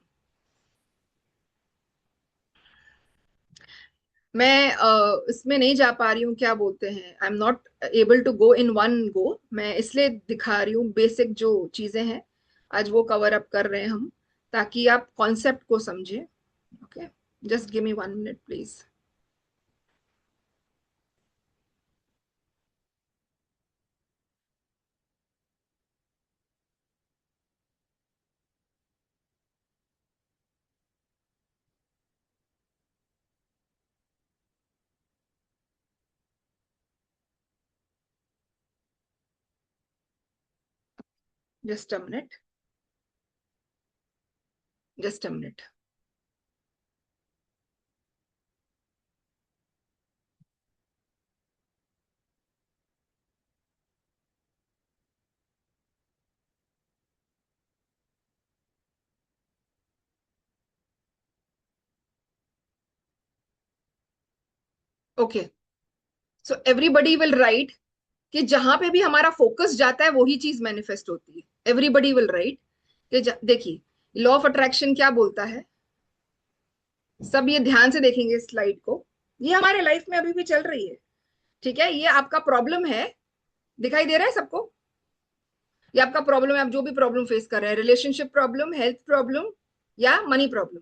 Speaker 2: मैं इसमें नहीं जा पा रही हूँ, क्या बोलते हैं, I am not able to go in one go. मैं इसलिए दिखा रही हूँ बेसिक जो चीजें हैं, आज वो कवर अप कर रहे हैं हम, ताकि आप कॉन्सेप्ट को समझें। Okay, just give me 1 minute please. Just a minute, just a minute. Okay, so everybody will write कि जहां पे भी हमारा फोकस जाता है वही चीज मैनिफेस्ट होती है। एवरीबडी विल राइट कि देखिए, लॉ ऑफ अट्रैक्शन क्या बोलता है, सब ये ध्यान से देखेंगे इस स्लाइड को। ये हमारे लाइफ में अभी भी चल रही है, ठीक है। ये आपका प्रॉब्लम है, दिखाई दे रहा है सबको? ये आपका प्रॉब्लम है, आप जो भी प्रॉब्लम फेस कर रहे हैं, रिलेशनशिप प्रॉब्लम, हेल्थ प्रॉब्लम या मनी प्रॉब्लम,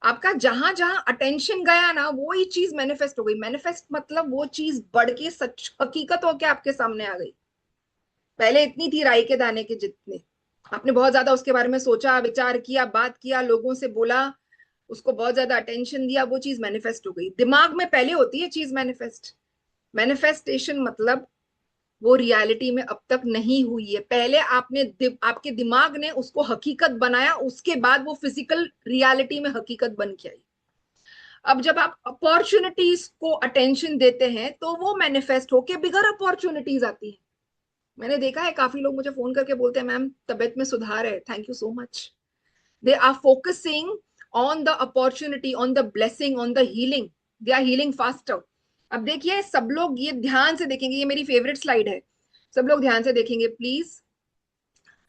Speaker 2: आपका जहां जहां अटेंशन गया ना, वो ही चीज मैनिफेस्ट हो गई। मैनिफेस्ट मतलब वो चीज बढ़ के सच हकीकत होके आपके सामने आ गई। पहले इतनी थी राई के दाने के जितने, आपने बहुत ज्यादा उसके बारे में सोचा, विचार किया, बात किया, लोगों से बोला, उसको बहुत ज्यादा अटेंशन दिया, वो चीज मैनिफेस्ट हो गई। दिमाग में पहले होती है चीज मैनिफेस्ट। मैनिफेस्टेशन मतलब वो रियलिटी में अब तक नहीं हुई है। पहले आपके दिमाग ने उसको हकीकत बनाया, उसके बाद वो फिजिकल रियलिटी में हकीकत बन के आई। अब जब आप अपॉर्चुनिटीज को अटेंशन देते हैं तो वो मैनिफेस्ट होके बिगर अपॉर्चुनिटीज आती है। मैंने देखा है काफी लोग मुझे फोन करके बोलते हैं मैम तबीयत में सुधार है, thank you so much. They are focusing on the opportunity, on the blessing, on the healing. They are healing faster. अब देखिए सब लोग ये ध्यान से देखेंगे, ये मेरी फेवरेट स्लाइड है, सब लोग ध्यान से देखेंगे प्लीज।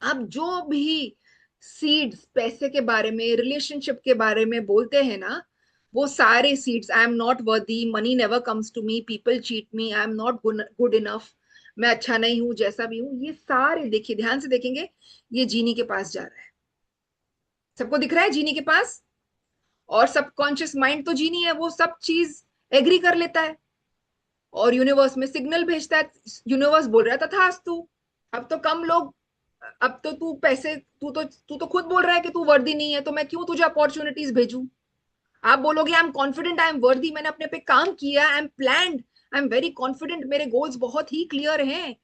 Speaker 2: अब जो भी सीड्स पैसे के बारे में, रिलेशनशिप के बारे में बोलते हैं ना, वो सारे seeds, I am not worthy, money never comes to me, people cheat me, I am not good enough, मैं अच्छा नहीं हूं जैसा भी हूं, ये सारे देखिए ध्यान से देखेंगे, ये जीनी के पास जा रहा है। सबको दिख रहा है जीनी के पास। और सबकॉन्शियस माइंड तो जीनी है, वो सब चीज एग्री कर लेता है और यूनिवर्स में सिग्नल भेजता है। यूनिवर्स बोल रहा है तथास्तु। अब तो कम लोग, अब तो तू तो खुद बोल रहा है कि तू वर्दी नहीं है, तो मैं क्यों तुझे अपॉर्चुनिटीज भेजूं। आप बोलोगे I am confident, I am वर्दी, मैंने अपने पे काम किया, I am planned, I am very confident, मेरे गोल्स बहुत ही क्लियर हैं,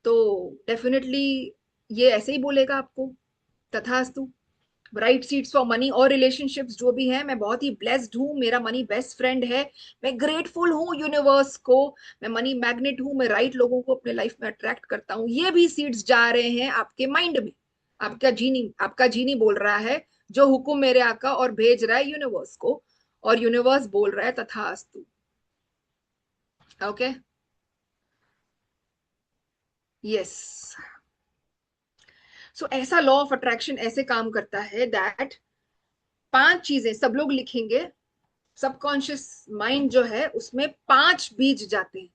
Speaker 2: तो डेफिनेटली ये ऐसे ही बोलेगा आपको तथास्तु। राइट सीट्स फॉर मनी और रिलेशनशिप्स जो भी है, मैं बहुत ही ब्लेस्ड हूँ, मेरा मनी बेस्ट फ्रेंड है, मैं ग्रेटफुल हूँ यूनिवर्स को, मैं मनी मैग्नेट हूँ, मैं राइट लोगों को अपने लाइफ में अट्रैक्ट करता हूँ। ये भी सीड्स जा रहे हैं आपके माइंड में। आपका जीनी बोल रहा है जो हुक्म मेरे आका, और भेज रहा है यूनिवर्स को, और यूनिवर्स बोल रहा है तथास्तु। Okay, yes. सो ऐसा लॉ ऑफ अट्रैक्शन ऐसे काम करता है दैट 5 चीजें सब लोग लिखेंगे। सबकॉन्शियस माइंड जो है उसमें 5 बीज जाते हैं।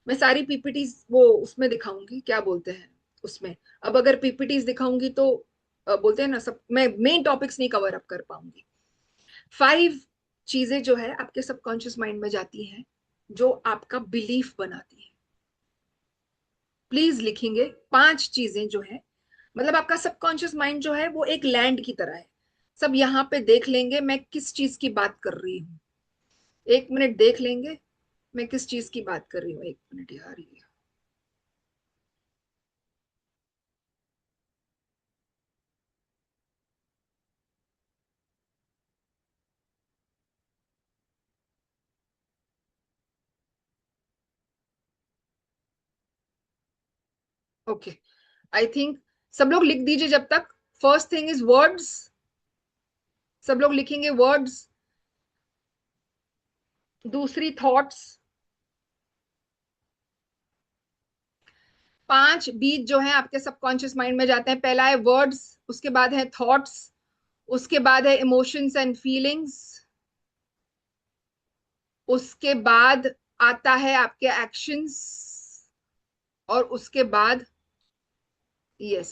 Speaker 2: मैं सारी पीपीटीज वो उसमें दिखाऊंगी क्या बोलते हैं उसमें। अब अगर पीपीटीज दिखाऊंगी तो बोलते हैं ना, सब मैं मेन टॉपिक्स नहीं कवर अप कर पाऊंगी। 5 चीजें जो है आपके सबकॉन्शियस माइंड में जाती हैं, जो आपका बिलीफ बनाती है। प्लीज लिखेंगे 5 चीजें जो है, मतलब आपका सबकॉन्शियस माइंड जो है वो एक लैंड की तरह है। सब यहाँ पे देख लेंगे मैं किस चीज की बात कर रही हूँ। 1 मिनट देख लेंगे मैं किस चीज की बात कर रही हूँ। 1 मिनट यार, ये ओके। आई थिंक सब लोग लिख दीजिए जब तक। फर्स्ट थिंग इज वर्ड्स, सब लोग लिखेंगे वर्ड्स। दूसरी थॉट्स। 5 बीज जो है आपके सबकॉन्शियस माइंड में जाते हैं। पहला है वर्ड्स, उसके बाद है थॉट्स, उसके बाद है इमोशंस एंड फीलिंग्स, उसके बाद आता है आपके एक्शंस, और उसके बाद यस,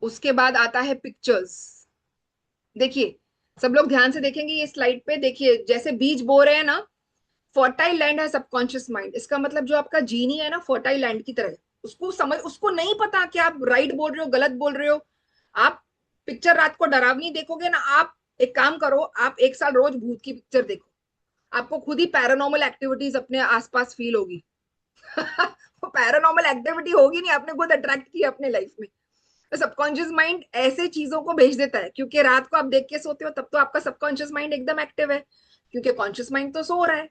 Speaker 2: उसके बाद आता है पिक्चर्स। देखिए सब लोग ध्यान से देखेंगे ये स्लाइड पे, देखिए जैसे बीज बो रहे हैं ना, फर्टाइल लैंड है सबकॉन्शियस माइंड। इसका मतलब जो आपका जीनी है ना, फर्टाइल लैंड की तरह है। उसको नहीं पता कि आप राइट बोल रहे हो गलत बोल रहे हो। आप पिक्चर रात को डरावनी देखोगे ना, आप एक काम करो, आप 1 साल रोज भूत की पिक्चर देखो, आपको खुद ही पैरानॉर्मल एक्टिविटीज अपने आसपास फील होगी। वो पैरानॉर्मल एक्टिविटी होगी नहीं, आपने खुद अट्रैक्ट किया अपने लाइफ में। तो सबकॉन्शियस माइंड ऐसे चीजों को भेज देता है, क्योंकि रात को आप देख के सोते हो तब तो आपका सबकॉन्शियस माइंड एकदम एक्टिव है, क्योंकि कॉन्शियस माइंड तो सो रहा है।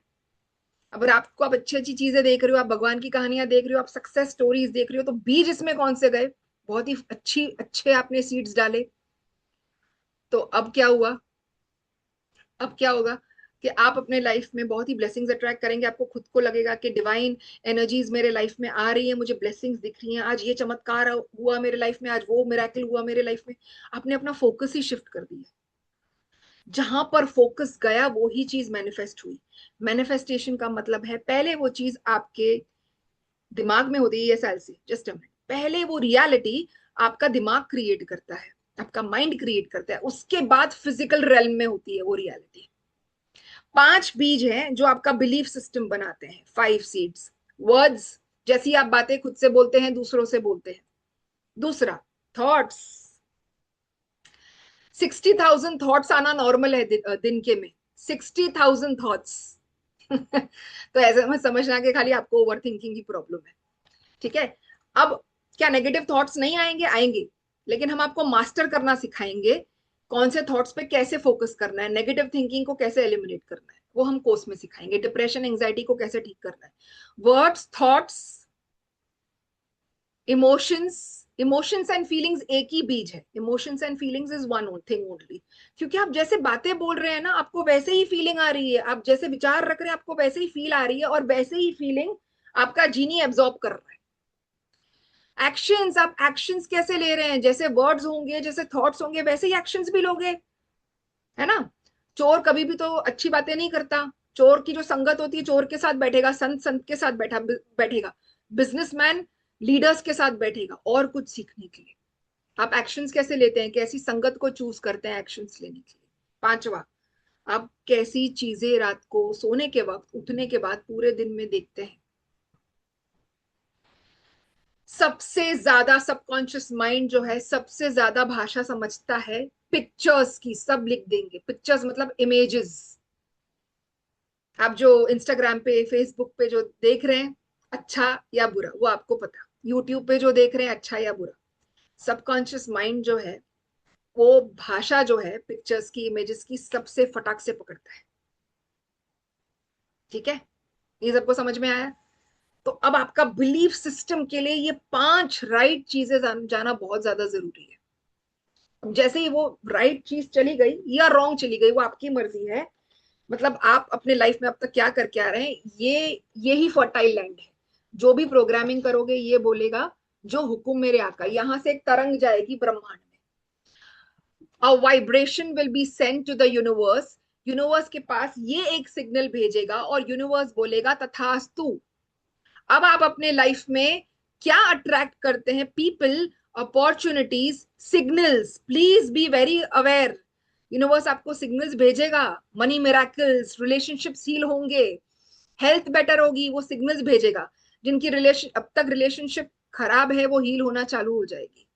Speaker 2: अब रात को आप अच्छी अच्छी चीजें देख रहे हो, आप भगवान की कहानियां देख रहे हो, आप सक्सेस स्टोरीज देख रहे हो, तो बीज इसमें कौन से गए, बहुत ही अच्छे आपने सीड्स डाले। तो अब क्या हुआ, अब क्या होगा कि आप अपने लाइफ में बहुत ही ब्लेसिंग्स अट्रैक्ट करेंगे। आपको खुद को लगेगा कि डिवाइन एनर्जीज मेरे लाइफ में आ रही है, मुझे ब्लेसिंग्स दिख रही हैं, आज ये चमत्कार हुआ मेरे लाइफ में, आज वो मिरेकल हुआ मेरे लाइफ में। आपने अपना फोकस ही शिफ्ट कर दिया। जहां पर फोकस गया वो ही चीज मैनिफेस्ट हुई। मैनिफेस्टेशन का मतलब है पहले वो चीज आपके दिमाग में होती है, ये सेल से जस्ट अ मिनट पहले वो रियलिटी आपका दिमाग क्रिएट करता है। आपका माइंड क्रिएट करता है, उसके बाद फिजिकल रेल्म में होती है वो रियलिटी। 5 बीज हैं जो आपका बिलीफ सिस्टम बनाते हैं, 5 सीड्स। वर्ड्स, जैसी आप बातें खुद से बोलते हैं, दूसरों से बोलते हैं। दूसरा, थॉट्स। 60,000 थॉट्स आना नॉर्मल है दिन के में। 60,000 थॉट्स। तो ऐसे में समझना कि खाली आपको ओवर थिंकिंग की प्रॉब्लम है, ठीक है। अब क्या नेगेटिव थॉट्स नहीं आएंगे? आएंगे, लेकिन हम आपको मास्टर करना सिखाएंगे, कौन से थॉट्स पे कैसे फोकस करना है, नेगेटिव थिंकिंग को कैसे एलिमिनेट करना है, वो हम कोर्स में सिखाएंगे। डिप्रेशन, एंजाइटी को कैसे ठीक करना है। Words, thoughts, emotions. Emotions and feelings एक ही बीज है। Emotions and feelings is one thing only. क्योंकि आप जैसे बातें बोल रहे हैं ना, आपको वैसे ही फीलिंग आ रही है, आप जैसे विचार रख रहे हैं आपको वैसे ही फील आ रही है, और वैसे ही फीलिंग आपका जीनी एब्जॉर्ब कर रहा है। एक्शंस, आप एक्शंस कैसे ले रहे हैं? जैसे वर्ड्स होंगे, जैसे थॉट्स होंगे, वैसे ही एक्शंस भी लोगे, है ना। चोर कभी भी तो अच्छी बातें नहीं करता। चोर की जो संगत होती है, चोर के साथ बैठेगा, संत संत के साथ बैठेगा, बिजनेसमैन लीडर्स के साथ बैठेगा, और कुछ सीखने के लिए। आप एक्शंस कैसे लेते हैं, कैसी संगत को चूज करते हैं एक्शंस लेने के लिए। पांचवा, आप कैसी चीजें रात को सोने के वक्त, उठने के बाद पूरे दिन में देखते हैं। सबसे ज्यादा सबकॉन्शियस माइंड जो है, सबसे ज्यादा भाषा समझता है पिक्चर्स की। सब लिख देंगे पिक्चर्स, मतलब इमेजेस। आप जो इंस्टाग्राम पे, फेसबुक पे जो देख रहे हैं, अच्छा या बुरा, वो आपको पता। यूट्यूब पे जो देख रहे हैं, अच्छा या बुरा, सबकॉन्शियस माइंड जो है वो भाषा जो है पिक्चर्स की, इमेजेस की, सबसे फटाक से पकड़ता है। ठीक है, ये सबको समझ में आया? तो अब आपका बिलीफ सिस्टम के लिए ये 5 राइट चीजें जाना बहुत ज्यादा जरूरी है। जैसे ही वो राइट चीज चली गई या रॉन्ग चली गई, वो आपकी मर्जी है। मतलब आप अपने लाइफ में अब तक क्या करके आ रहे हैं, यही फर्टाइल लैंड है। जो भी प्रोग्रामिंग करोगे, ये बोलेगा जो हुक्म मेरे आका। यहां से एक तरंग जाएगी ब्रह्मांड में, a vibration will be sent to the universe. Universe के पास ये एक सिग्नल भेजेगा और यूनिवर्स बोलेगा तथास्तु। अब आप अपने लाइफ में क्या अट्रैक्ट करते हैं? People, opportunities, signals. Please be very aware. Universe आपको सिग्नल्स भेजेगा, मनी मिराकल्स, रिलेशनशिप्स हील होंगे, हेल्थ बेटर होगी, वो सिग्नल्स भेजेगा। जिनकी अब तक रिलेशनशिप खराब है, वो हील होना चालू हो जाएगी।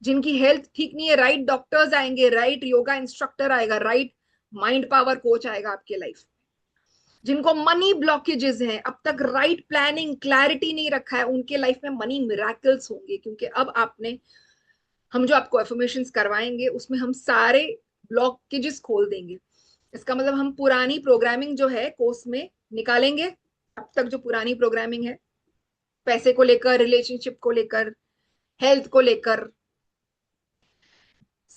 Speaker 2: जिनकी हेल्थ ठीक नहीं है, राइट डॉक्टर्स आएंगे, राइट योगा इंस्ट्रक्टर आएगा, राइट माइंड पावर कोच आएगा आपके लाइफ। जिनको मनी ब्लॉकेजेस हैं, अब तक राइट प्लानिंग, क्लैरिटी नहीं रखा है, उनके लाइफ में मनी मिराकल्स होंगे। क्योंकि अब आपने, हम जो आपको एफर्मेशंस करवाएंगे उसमें हम सारे ब्लॉकेजेस खोल देंगे। इसका मतलब हम पुरानी प्रोग्रामिंग जो है कोर्स में निकालेंगे। अब तक जो पुरानी प्रोग्रामिंग है, पैसे को लेकर, रिलेशनशिप को लेकर, हेल्थ को लेकर,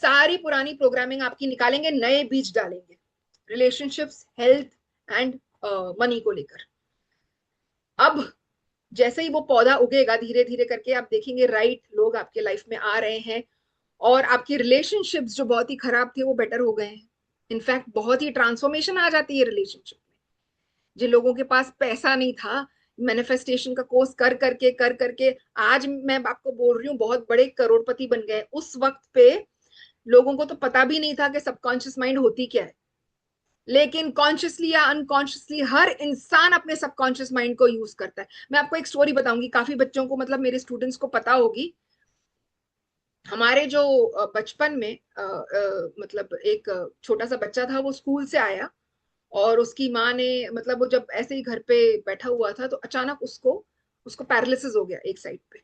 Speaker 2: सारी पुरानी प्रोग्रामिंग आपकी निकालेंगे, नए बीज डालेंगे रिलेशनशिप्स, हेल्थ एंड मनी को लेकर। अब जैसे ही वो पौधा उगेगा, धीरे धीरे करके आप देखेंगे राइट लोग आपके लाइफ में आ रहे हैं, और आपकी रिलेशनशिप्स जो बहुत ही खराब थे वो बेटर हो गए हैं। इनफैक्ट बहुत ही ट्रांसफॉर्मेशन आ जाती है रिलेशनशिप में। जिन लोगों के पास पैसा नहीं था, मैनिफेस्टेशन का कोर्स कर करके आज मैं आपको बोल रही हूँ बहुत बड़े करोड़पति बन गए। उस वक्त पे लोगों को तो पता भी नहीं था कि सबकॉन्शियस माइंड होती क्या है। लेकिन कॉन्शियसली या अनकॉन्शियसली हर इंसान अपने सबकॉन्शियस माइंड को यूज करता है। मैं आपको एक स्टोरी बताऊंगी, काफी बच्चों को, मतलब मेरे स्टूडेंट्स को पता होगी। हमारे जो बचपन में मतलब एक छोटा सा बच्चा था, वो स्कूल से आया और उसकी माँ ने, मतलब वो जब ऐसे ही घर पे बैठा हुआ था तो अचानक उसको उसको पैरालिसिस हो गया एक साइड पे।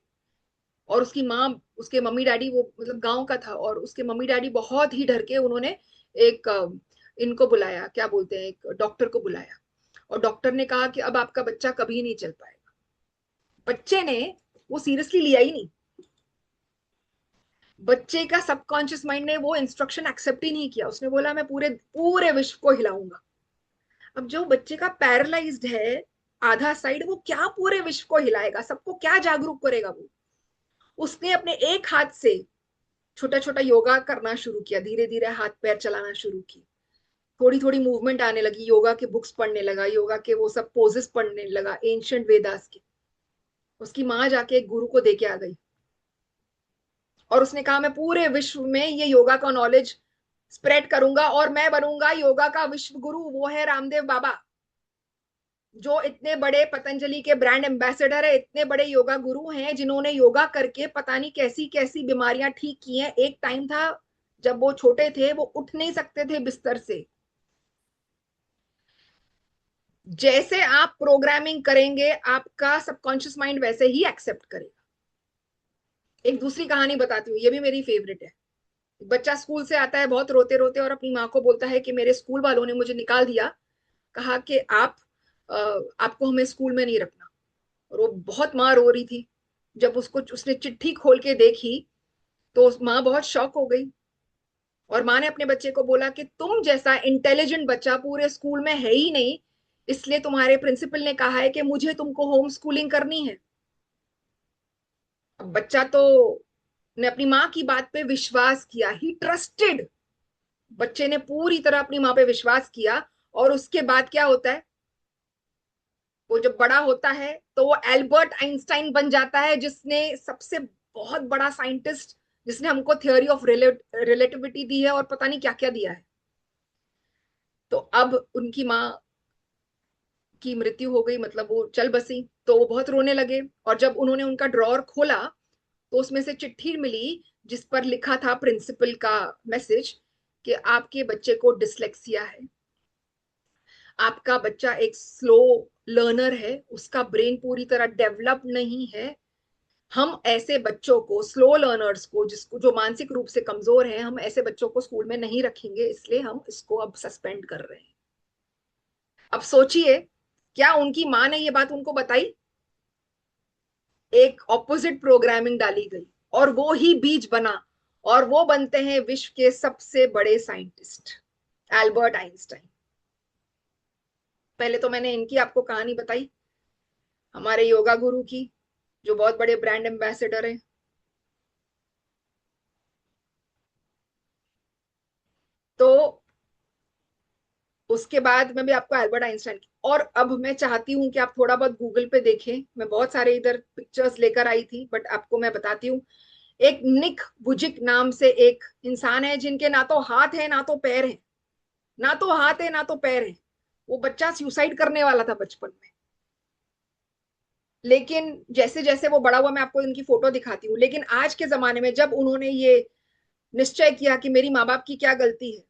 Speaker 2: और उसकी माँ, उसके मम्मी डैडी, वो मतलब गांव का था, और उसके मम्मी डैडी बहुत ही डर के उन्होंने एक इनको बुलाया, क्या बोलते हैं, एक डॉक्टर को बुलाया। और डॉक्टर ने कहा कि अब आपका बच्चा कभी नहीं चल पाएगा। बच्चे ने वो सीरियसली लिया ही नहीं। बच्चे का सबकॉन्शियस माइंड ने वो इंस्ट्रक्शन एक्सेप्ट ही नहीं किया। उसने बोला मैं पूरे पूरे विश्व को हिलाऊंगा। अब जो बच्चे का पैरालाइज्ड है आधा साइड, वो क्या पूरे विश्व को हिलाएगा, सबको क्या जागरूक करेगा वो? उसने अपने एक हाथ से छोटा छोटा योगा करना शुरू किया, धीरे धीरे हाथ पैर चलाना शुरू की, थोड़ी थोड़ी मूवमेंट आने लगी, योगा के बुक्स पढ़ने लगा, योगा के वो सब पोजेस पढ़ने लगा, एंशिएंट वेदास के। उसकी माँ जाके एक गुरु को देके आ गई और उसने कहा मैं पूरे विश्व में ये योगा का नॉलेज स्प्रेड करूंगा और मैं बनूंगा योगा का विश्व गुरु। वो है रामदेव बाबा, जो इतने बड़े पतंजलि के ब्रांड एम्बेसडर है, इतने बड़े योगा गुरु हैं, जिन्होंने योगा करके पता नहीं कैसी कैसी बीमारियां ठीक की हैं। एक टाइम था जब वो छोटे थे, वो उठ नहीं सकते थे बिस्तर से। जैसे आप प्रोग्रामिंग करेंगे, आपका सबकॉन्शियस माइंड वैसे ही एक्सेप्ट करेगा। एक दूसरी कहानी बताती हूँ, ये भी मेरी फेवरेट है। बच्चा स्कूल से आता है बहुत रोते रोते और अपनी माँ को बोलता है कि मेरे स्कूल वालों ने मुझे निकाल दिया, कहा कि आपको हमें स्कूल में नहीं रखना। और वो बहुत माँ रो रही थी। जब उसने चिट्ठी खोल के देखी तो माँ बहुत शॉक हो गई। और माँ ने अपने बच्चे को बोला कि तुम जैसा इंटेलिजेंट बच्चा पूरे स्कूल में है ही नहीं, इसलिए तुम्हारे प्रिंसिपल ने कहा है कि मुझे तुमको होम स्कूलिंग करनी है। अब बच्चा तो ने अपनी माँ की बात पे विश्वास किया, ही ट्रस्टेड। बच्चे ने पूरी तरह अपनी माँ पे विश्वास किया। और उसके बाद क्या होता है, वो जब बड़ा होता है तो वो एल्बर्ट आइंस्टाइन बन जाता है, जिसने सबसे बहुत बड़ा साइंटिस्ट, जिसने हमको थ्योरी ऑफ रिलेटिविटी दी है और पता नहीं क्या क्या दिया है। तो अब उनकी माँ की मृत्यु हो गई, मतलब वो चल बसी, तो वो बहुत रोने लगे। और जब उन्होंने उनका ड्रॉअर खोला तो उसमें से चिट्ठी मिली जिस पर लिखा था प्रिंसिपल का मैसेज कि आपके बच्चे को डिसलेक्सिया है, आपका बच्चा एक स्लो लर्नर है, उसका ब्रेन पूरी तरह डेवलप नहीं है। हम ऐसे बच्चों को, स्लो लर्नर्स को, जिसको जो मानसिक रूप से कमजोर है, हम ऐसे बच्चों को स्कूल में नहीं रखेंगे, इसलिए हम इसको अब सस्पेंड कर रहे हैं। अब सोचिए, क्या उनकी माँ ने ये बात उनको बताई? एक ऑपोजिट प्रोग्रामिंग डाली गई और वो ही बीज बना, और वो बनते हैं विश्व के सबसे बड़े साइंटिस्ट, एल्बर्ट आइंस्टाइन। पहले तो मैंने इनकी आपको कहानी बताई, हमारे योगा गुरु की, जो बहुत बड़े ब्रांड एम्बेसडर हैं। तो उसके बाद मैं भी आपको एल्बर्ट आइंस्टाइन की, और अब मैं चाहती हूं कि आप थोड़ा बहुत गूगल पे देखें। मैं बहुत सारे इधर पिक्चर्स लेकर आई थी, बट आपको मैं बताती हूँ। एक निक वुजिक नाम से एक इंसान है, जिनके ना तो हाथ है ना तो पैर है, ना तो हाथ है ना तो पैर है। वो बच्चा सुसाइड करने वाला था बचपन में, लेकिन जैसे जैसे वो बड़ा हुआ, मैं आपको इनकी फोटो दिखाती हूँ, लेकिन आज के जमाने में जब उन्होंने ये निश्चय किया कि मेरी माँ बाप की क्या गलती है,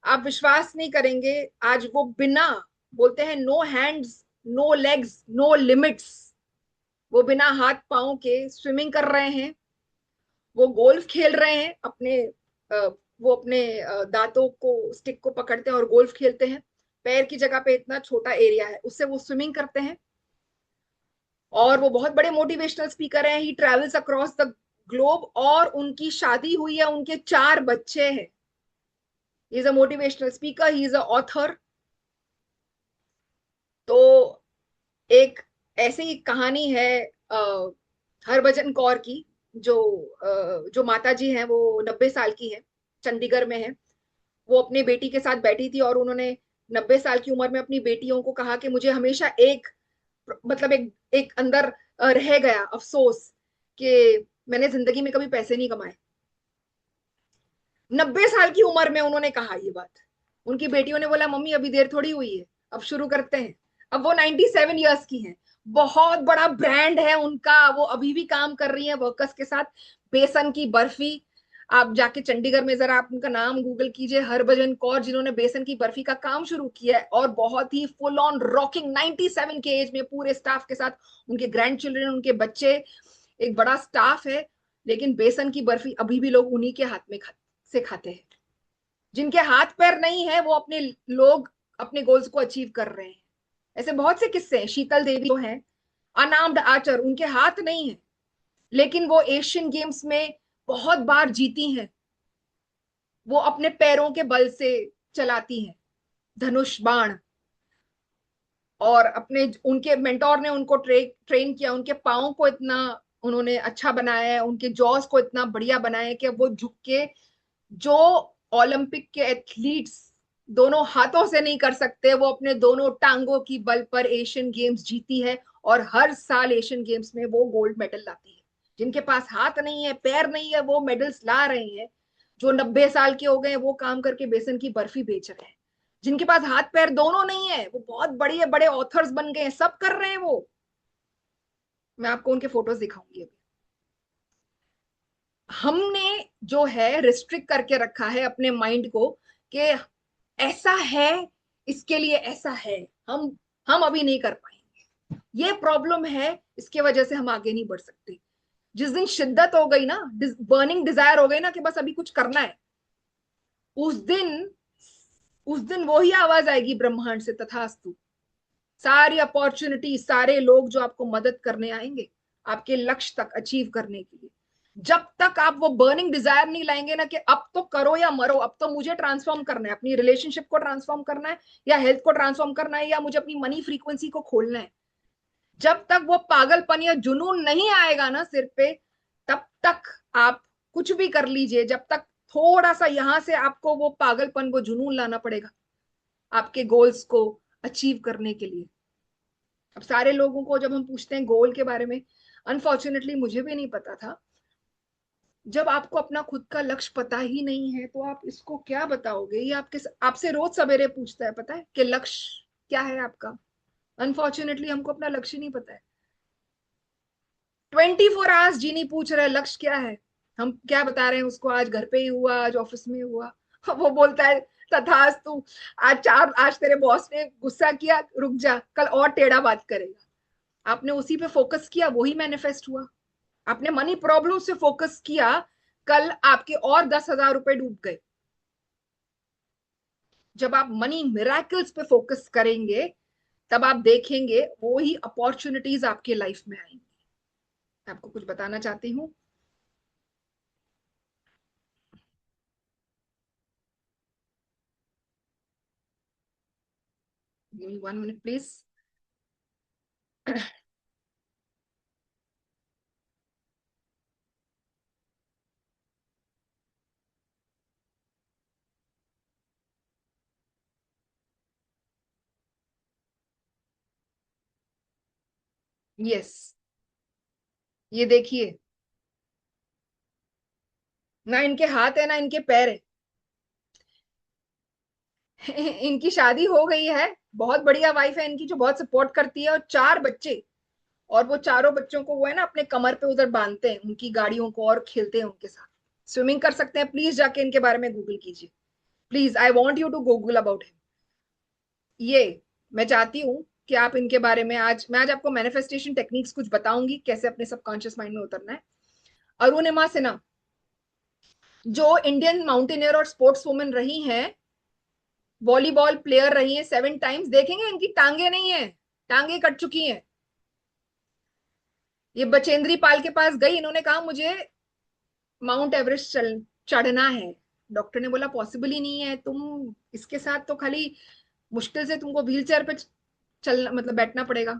Speaker 2: आप विश्वास नहीं करेंगे, आज वो बिना, बोलते हैं no hands no legs no limits, वो बिना हाथ पांव के स्विमिंग कर रहे हैं, वो गोल्फ खेल रहे हैं अपने, वो अपने दांतों को, स्टिक को पकड़ते हैं और गोल्फ खेलते हैं। पैर की जगह पे इतना छोटा एरिया है, उससे वो स्विमिंग करते हैं। और वो बहुत बड़े मोटिवेशनल स्पीकर हैं, ही ट्रेवल्स अक्रॉस द ग्लोब, और उनकी शादी हुई है, उनके 4 बच्चे हैं। He is a motivational speaker, he is a author. तो एक ऐसी कहानी है हरभजन कौर की, जो माता जी हैं, वो 90 साल की है, चंडीगढ़ में है। वो अपनी बेटी के साथ बैठी थी और उन्होंने 90 साल की उम्र में अपनी बेटियों को कहा कि मुझे हमेशा एक, मतलब एक अंदर रह गया अफसोस कि मैंने जिंदगी में कभी पैसे नहीं कमाए। 90 साल की उम्र में उन्होंने कहा ये बात। उनकी बेटियों ने बोला मम्मी अभी देर थोड़ी हुई है, अब शुरू करते हैं। अब वो 97 ईयर्स की हैं, बहुत बड़ा ब्रांड है उनका, वो अभी भी काम कर रही हैं वर्कर्स के साथ। बेसन की बर्फी, आप जाके चंडीगढ़ में जरा आप उनका नाम गूगल कीजिए, हरभजन कौर, जिन्होंने बेसन की बर्फी का काम शुरू किया है, और बहुत ही फुल ऑन रॉकिंग 97 के एज में पूरे स्टाफ के साथ, उनके ग्रैंड चिल्ड्रन, उनके बच्चे, एक बड़ा स्टाफ है। लेकिन बेसन की बर्फी अभी भी लोग उन्हीं के हाथ में से खाते हैं। जिनके हाथ पैर नहीं है, वो अपने लोग अपने गोल्स को अचीव कर रहे हैं। ऐसे बहुत से किस्से हैं। शीतल देवी जो है अनार्म्ड आर्चर, उनके हाथ नहीं है, लेकिन वो एशियन गेम्स में बहुत बार जीती हैं। वो अपने पैरों के बल से चलाती हैं धनुष बाण, और अपने, उनके मेंटोर ने उनको ट्रेन किया, उनके पाओं को इतना उन्होंने अच्छा बनाया है, उनके जॉस को इतना बढ़िया बनाया है कि वो झुक के, जो ओलंपिक के एथलीट्स दोनों हाथों से नहीं कर सकते, वो अपने दोनों टांगों की बल पर एशियन गेम्स जीती है, और हर साल एशियन गेम्स में वो गोल्ड मेडल लाती है। जिनके पास हाथ नहीं है, पैर नहीं है, वो मेडल्स ला रहे हैं। जो 90 साल के हो गए वो काम करके बेसन की बर्फी बेच रहे हैं। जिनके पास हाथ पैर दोनों नहीं है वो बहुत बड़े बड़े ऑथर्स बन गए हैं, सब कर रहे हैं वो। मैं आपको उनके फोटोज दिखाऊंगी अभी। हमने जो है रिस्ट्रिक्ट करके रखा है अपने माइंड को कि ऐसा है, इसके लिए ऐसा है। हम अभी नहीं कर पाएंगे, ये प्रॉब्लम है, इसके वजह से हम आगे नहीं बढ़ सकते। जिस दिन शिद्दत हो गई ना, बर्निंग डिजायर हो गई ना कि बस अभी कुछ करना है, उस दिन उस दिन वही आवाज आएगी ब्रह्मांड से, तथास्तु। सारी अपॉर्चुनिटी, सारे लोग जो आपको मदद करने आएंगे आपके लक्ष्य तक अचीव करने के लिए। जब तक आप वो बर्निंग डिजायर नहीं लाएंगे ना कि अब तो करो या मरो, अब तो मुझे ट्रांसफॉर्म करना है, अपनी रिलेशनशिप को ट्रांसफॉर्म करना है, या हेल्थ को ट्रांसफॉर्म करना है, या मुझे अपनी मनी फ्रीक्वेंसी को खोलना है, जब तक वो पागलपन या जुनून नहीं आएगा ना सिर पे, तब तक आप कुछ भी कर लीजिए। जब तक थोड़ा सा यहां से आपको वो पागलपन, वो जुनून लाना पड़ेगा आपके गोल्स को अचीव करने के लिए। अब सारे लोगों को जब हम पूछते हैं गोल के बारे में, अनफॉर्चुनेटली मुझे भी नहीं पता था। जब आपको अपना खुद का लक्ष्य पता ही नहीं है तो आप इसको क्या बताओगे? ये आपसे रोज सवेरे पूछता है, पता है कि लक्ष्य क्या है आपका। अनफॉर्चुनेटली हमको अपना लक्ष्य नहीं पता है। 24 आवर्स जी नहीं पूछ रहे लक्ष्य क्या है। हम क्या बता रहे हैं उसको, आज घर पे ही हुआ, आज ऑफिस में हुआ। वो बोलता है तथास्तु, आज तेरे बॉस ने गुस्सा किया, रुक जा, कल और टेढ़ा बात करेगा। आपने उसी पे फोकस किया, वही मैनिफेस्ट हुआ। आपने मनी प्रॉब्लम से फोकस किया, कल आपके और 10,000 रुपए डूब गए। जब आप मनी मिराकल्स पे फोकस करेंगे तब आप देखेंगे वो ही अपॉर्चुनिटीज आपके लाइफ में आएंगी। आपको कुछ बताना चाहती हूँ। Give me 1 minute, please. Yes, ये देखिए, ना इनके हाथ है ना इनके पैर है। इनकी शादी हो गई है, बहुत बढ़िया वाइफ है इनकी जो बहुत सपोर्ट करती है, और 4 बच्चे। और वो चारों बच्चों को वो है ना अपने कमर पे उधर बांधते हैं उनकी गाड़ियों को, और खेलते हैं उनके साथ, स्विमिंग कर सकते हैं। प्लीज जाके इनके बारे में गूगल कीजिए, please, I want you to Google about him. ये मैं चाहती हूँ कि आप इनके बारे में, मैं आज आपको मैनिफेस्टेशन टेक्निक्स कुछ बताऊंगी, कैसे अपने सबकॉन्शियस माइंड में उतरना है। अरुणिमा सिन्हा, जो इंडियन माउंटेनियर और स्पोर्ट्स वुमेन रही हैं, वॉलीबॉल प्लेयर रही हैं 7 टाइम्स, देखेंगे इनकी टांगे नहीं है, टांगे कट चुकी हैं। ये बचेंद्री पाल के पास गई, इन्होंने कहा मुझे माउंट एवरेस्ट चढ़ना है। डॉक्टर ने बोला पॉसिबल ही नहीं है, तुम इसके साथ तो खाली मुश्किल से तुमको व्हील चेयर पे चलना, मतलब बैठना पड़ेगा।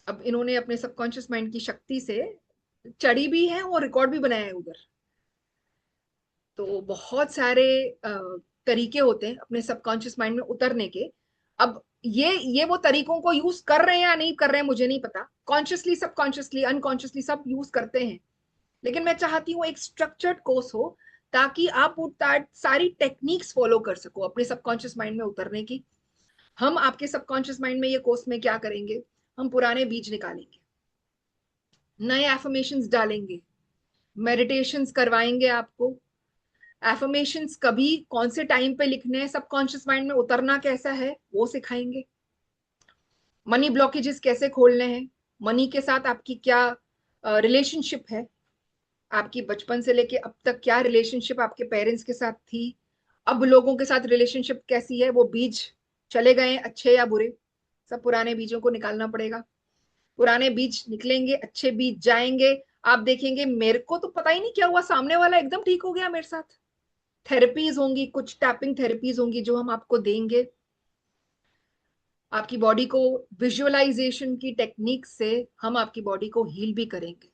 Speaker 2: अब इन्होंने अपने सबकॉन्शियस माइंड की शक्ति से चढ़ी भी है और रिकॉर्ड भी बनाया है उधर। तो बहुत सारे तरीके होते हैं अपने सबकॉन्शियस माइंड में उतरने के। अब ये वो तरीकों को यूज कर रहे हैं या नहीं कर रहे हैं मुझे नहीं पता, कॉन्शियसली सबकॉन्शियसली अनकॉन्शियसली सब यूज करते हैं। लेकिन मैं चाहती हूँ एक स्ट्रक्चर्ड कोर्स हो, ताकि आप सारी टेक्निक्स फॉलो कर सको अपने सबकॉन्शियस माइंड में उतरने की। हम आपके सबकॉन्शियस माइंड में ये कोर्स में क्या करेंगे, हम पुराने बीज निकालेंगे, नए एफर्मेशंस डालेंगे, मेडिटेशंस करवाएंगे आपको। एफर्मेशंस कभी कौन से टाइम पे लिखने हैं, सबकॉन्शियस माइंड में उतरना कैसा है वो सिखाएंगे। मनी ब्लॉकेजेस कैसे खोलने हैं, मनी के साथ आपकी क्या रिलेशनशिप है, आपकी बचपन से लेके अब तक क्या रिलेशनशिप आपके पेरेंट्स के साथ थी, अब लोगों के साथ रिलेशनशिप कैसी है, वो बीज चले गए हैं अच्छे या बुरे, सब पुराने बीजों को निकालना पड़ेगा। पुराने बीज निकलेंगे, अच्छे बीज जाएंगे। आप देखेंगे मेरे को तो पता ही नहीं क्या हुआ, सामने वाला एकदम ठीक हो गया मेरे साथ। थेरेपीज होंगी, कुछ टैपिंग थेरेपीज होंगी जो हम आपको देंगे। आपकी बॉडी को विजुअलाइजेशन की टेक्निक से हम आपकी बॉडी को हील भी करेंगे,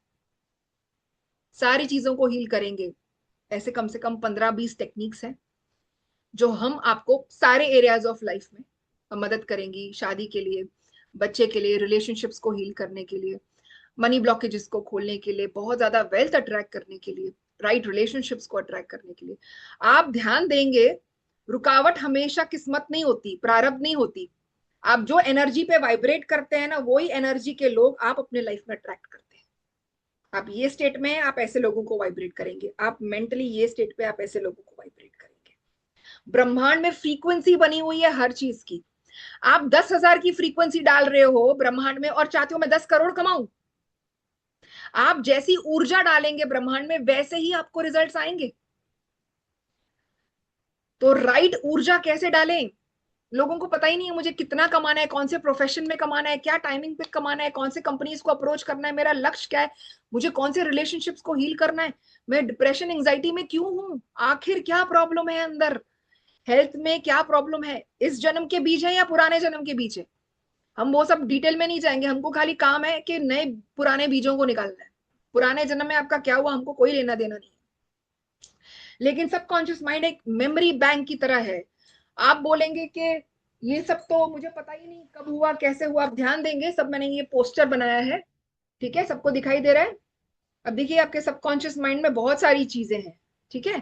Speaker 2: सारी चीजों को हील करेंगे। ऐसे कम से कम 15-20 टेक्निक्स हैं जो हम आपको सारे एरियाज ऑफ लाइफ में मदद करेंगी, शादी के लिए, बच्चे के लिए, रिलेशनशिप्स को हील करने के लिए। मनी ब्लॉकेजेस को खोलने के लिए, बहुत ज्यादा वेल्थ अट्रैक्ट करने के लिए, राइट रिलेशनशिप्स को अट्रैक्ट करने के लिए। आप ध्यान देंगे, रुकावट हमेशा किस्मत नहीं होती, प्रारब्ध नहीं होती। आप जो एनर्जी पे वाइब्रेट करते हैं ना, वही एनर्जी के लोग आप अपने लाइफ में अट्रैक्ट करते हैं। आप ये स्टेट में हैं, आप ऐसे लोगों को वाइब्रेट करेंगे। आप मेंटली ये स्टेट पे, आप ऐसे लोगों को वाइब्रेट करेंगे। ब्रह्मांड में फ्रीक्वेंसी बनी हुई है हर चीज की। आप 10,000 की फ्रीक्वेंसी डाल रहे हो ब्रह्मांड में और चाहते हो मैं 10 करोड़ कमाऊं। आप जैसी ऊर्जा डालेंगे ब्रह्मांड में, वैसे ही आपको रिजल्ट्स आएंगे। तो राइट ऊर्जा कैसे डालें? लोगों को पता ही नहीं है मुझे कितना कमाना है, कौन से प्रोफेशन में कमाना है, क्या टाइमिंग पे कमाना है, कौन से कंपनीज को अप्रोच करना है, मेरा लक्ष्य क्या है, मुझे कौन से रिलेशनशिप्स को हील करना है, मैं डिप्रेशन एंजाइटी में क्यों हूं, आखिर क्या प्रॉब्लम है अंदर, हेल्थ में क्या प्रॉब्लम है, इस जन्म के बीज है या पुराने जन्म के बीज है। हम वो सब डिटेल में नहीं जाएंगे, हमको खाली काम है कि नए पुराने बीजों को निकालना है। पुराने जन्म में आपका क्या हुआ हमको कोई लेना देना नहीं है। लेकिन सबकॉन्शियस माइंड एक मेमोरी बैंक की तरह है। आप बोलेंगे कि ये सब तो मुझे पता ही नहीं कब हुआ कैसे हुआ। आप ध्यान देंगे, सब मैंने ये पोस्टर बनाया है, ठीक है, सबको दिखाई दे रहा है। अब देखिए आपके सबकॉन्शियस माइंड में बहुत सारी चीजें हैं, ठीक है।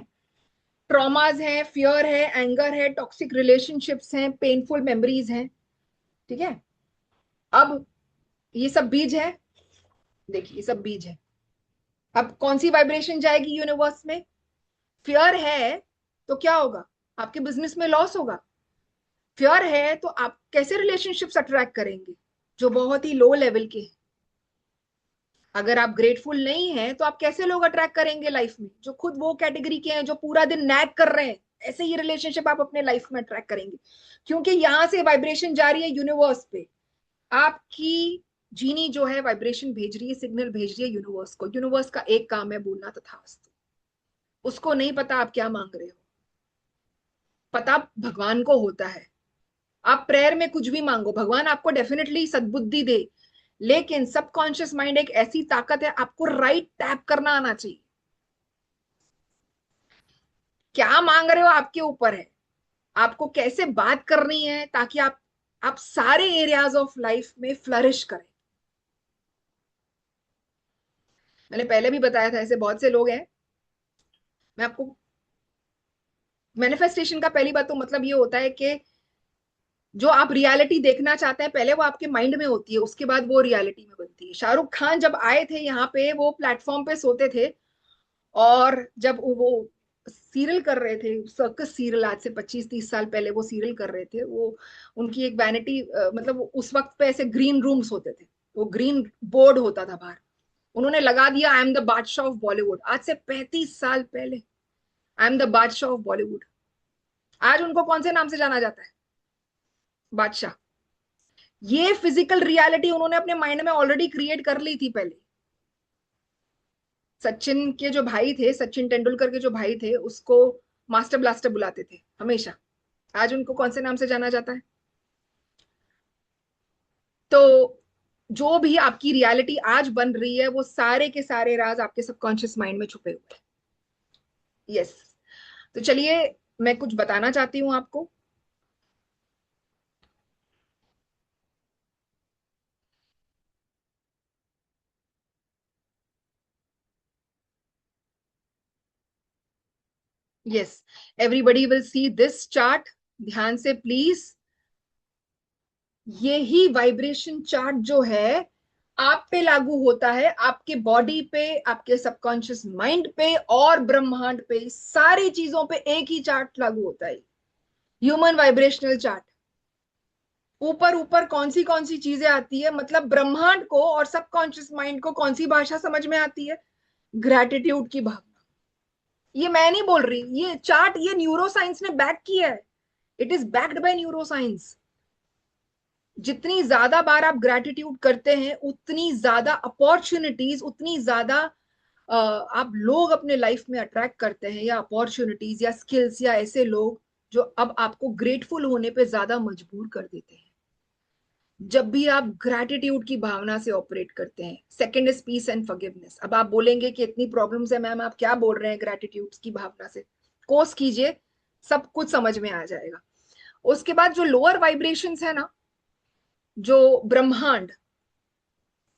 Speaker 2: ट्रॉमाज हैं, फियर है, एंगर है, टॉक्सिक रिलेशनशिप्स हैं, पेनफुल मेमोरीज हैं, ठीक है। अब ये सब बीज है, देखिए ये सब बीज है। अब कौन सी वाइब्रेशन जाएगी यूनिवर्स में? फियर है तो क्या होगा? आपके बिजनेस में लॉस होगा। फियर है तो आप कैसे रिलेशनशिप्स अट्रैक्ट करेंगे जो बहुत ही लो लेवल के हैं? अगर आप ग्रेटफुल नहीं हैं तो आप कैसे लोग अट्रैक्ट करेंगे लाइफ में जो खुद वो कैटेगरी के हैं जो पूरा दिन नैग कर रहे हैं? ऐसे ही रिलेशनशिप आप अपने लाइफ में अट्रैक्ट करेंगे, क्योंकि यहां से वाइब्रेशन जा रही है यूनिवर्स पे। आपकी जीनी जो है वाइब्रेशन भेज रही है, सिग्नल भेज रही है यूनिवर्स को। यूनिवर्स का एक काम है बोलना तथास्तु। उसको नहीं पता आप क्या मांग रहे हो, पता भगवान को होता है। आप प्रेयर में कुछ भी मांगो, भगवान आपको डेफिनेटली सद्बुद्धि दे, लेकिन सबकॉन्शियस माइंड एक ऐसी ताकत है, आपको राइट टैप करना आना चाहिए। क्या मांग रहे हो आपके ऊपर है, आपको कैसे बात करनी है ताकि आप सारे एरियाज ऑफ लाइफ में फ्लरिश करें। मैंने पहले भी बताया था, ऐसे बहुत से लोग हैं। मैं आपको मैनिफेस्टेशन का पहली बात तो मतलब ये होता है कि जो आप रियलिटी देखना चाहते हैं पहले वो आपके माइंड में होती है, उसके बाद वो रियलिटी में बनती है। शाहरुख खान जब आए थे यहाँ पे, वो प्लेटफॉर्म पे सोते थे, और जब वो सीरियल कर रहे थे, सर्कस सीरियल, आज से 25-30 साल पहले वो सीरियल कर रहे थे। वो उनकी एक वैनिटी, मतलब उस वक्त पे ऐसे ग्रीन रूम्स होते थे, वो ग्रीन बोर्ड होता था बाहर, उन्होंने लगा दिया आई एम द बादशाह ऑफ बॉलीवुड। आज से 35 साल पहले, आई एम द बादशाह ऑफ बॉलीवुड। आज उनको कौन से नाम से जाना जाता है? बादशाह। ये फिजिकल रियलिटी उन्होंने अपने माइंड में ऑलरेडी क्रिएट कर ली थी पहले। सचिन के जो भाई थे, सचिन तेंदुलकर के जो भाई थे, उसको मास्टर ब्लास्टर बुलाते थे हमेशा। आज उनको कौन से नाम से जाना जाता है? तो जो भी आपकी रियलिटी आज बन रही है, वो सारे के सारे राज आपके सबकॉन्शियस माइंड में छुपे हुए हैं। यस। तो चलिए, मैं कुछ बताना चाहती हूं आपको। Yes, everybody will see this chart, ध्यान से प्लीज। यही वाइब्रेशन चार्ट जो है आप पे लागू होता है, आपके बॉडी पे, आपके सबकॉन्शियस माइंड पे और ब्रह्मांड पे, सारी चीजों पे एक ही चार्ट लागू होता है, ह्यूमन वाइब्रेशनल चार्ट। ऊपर ऊपर कौन सी चीजें आती है, मतलब ब्रह्मांड को और सबकॉन्शियस माइंड को कौन सी भाषा समझ में आती है? ग्रैटिट्यूड की भावना। ये मैं नहीं बोल रही, ये चार्ट, ये न्यूरो साइंस ने बैक किया है। It is backed by neuro science. जितनी ज्यादा बार आप ग्रैटिट्यूड करते हैं, उतनी ज्यादा अपॉर्चुनिटीज, उतनी ज्यादा आप लोग अपने लाइफ में अट्रैक्ट करते हैं, या अपॉर्चुनिटीज या स्किल्स या ऐसे लोग जो अब आपको ग्रेटफुल होने पे ज्यादा मजबूर कर देते हैं। जब भी आप ग्रैटिट्यूड की भावना से ऑपरेट करते हैं। Second is peace and forgiveness. अब आप बोलेंगे कि इतनी प्रॉब्लम्स है मैम, आप क्या बोल रहे हैं ग्रैटिट्यूड की भावना से? कोर्स कीजिए, सब कुछ समझ में आ जाएगा। उसके बाद जो लोअर वाइब्रेशंस है ना, जो ब्रह्मांड,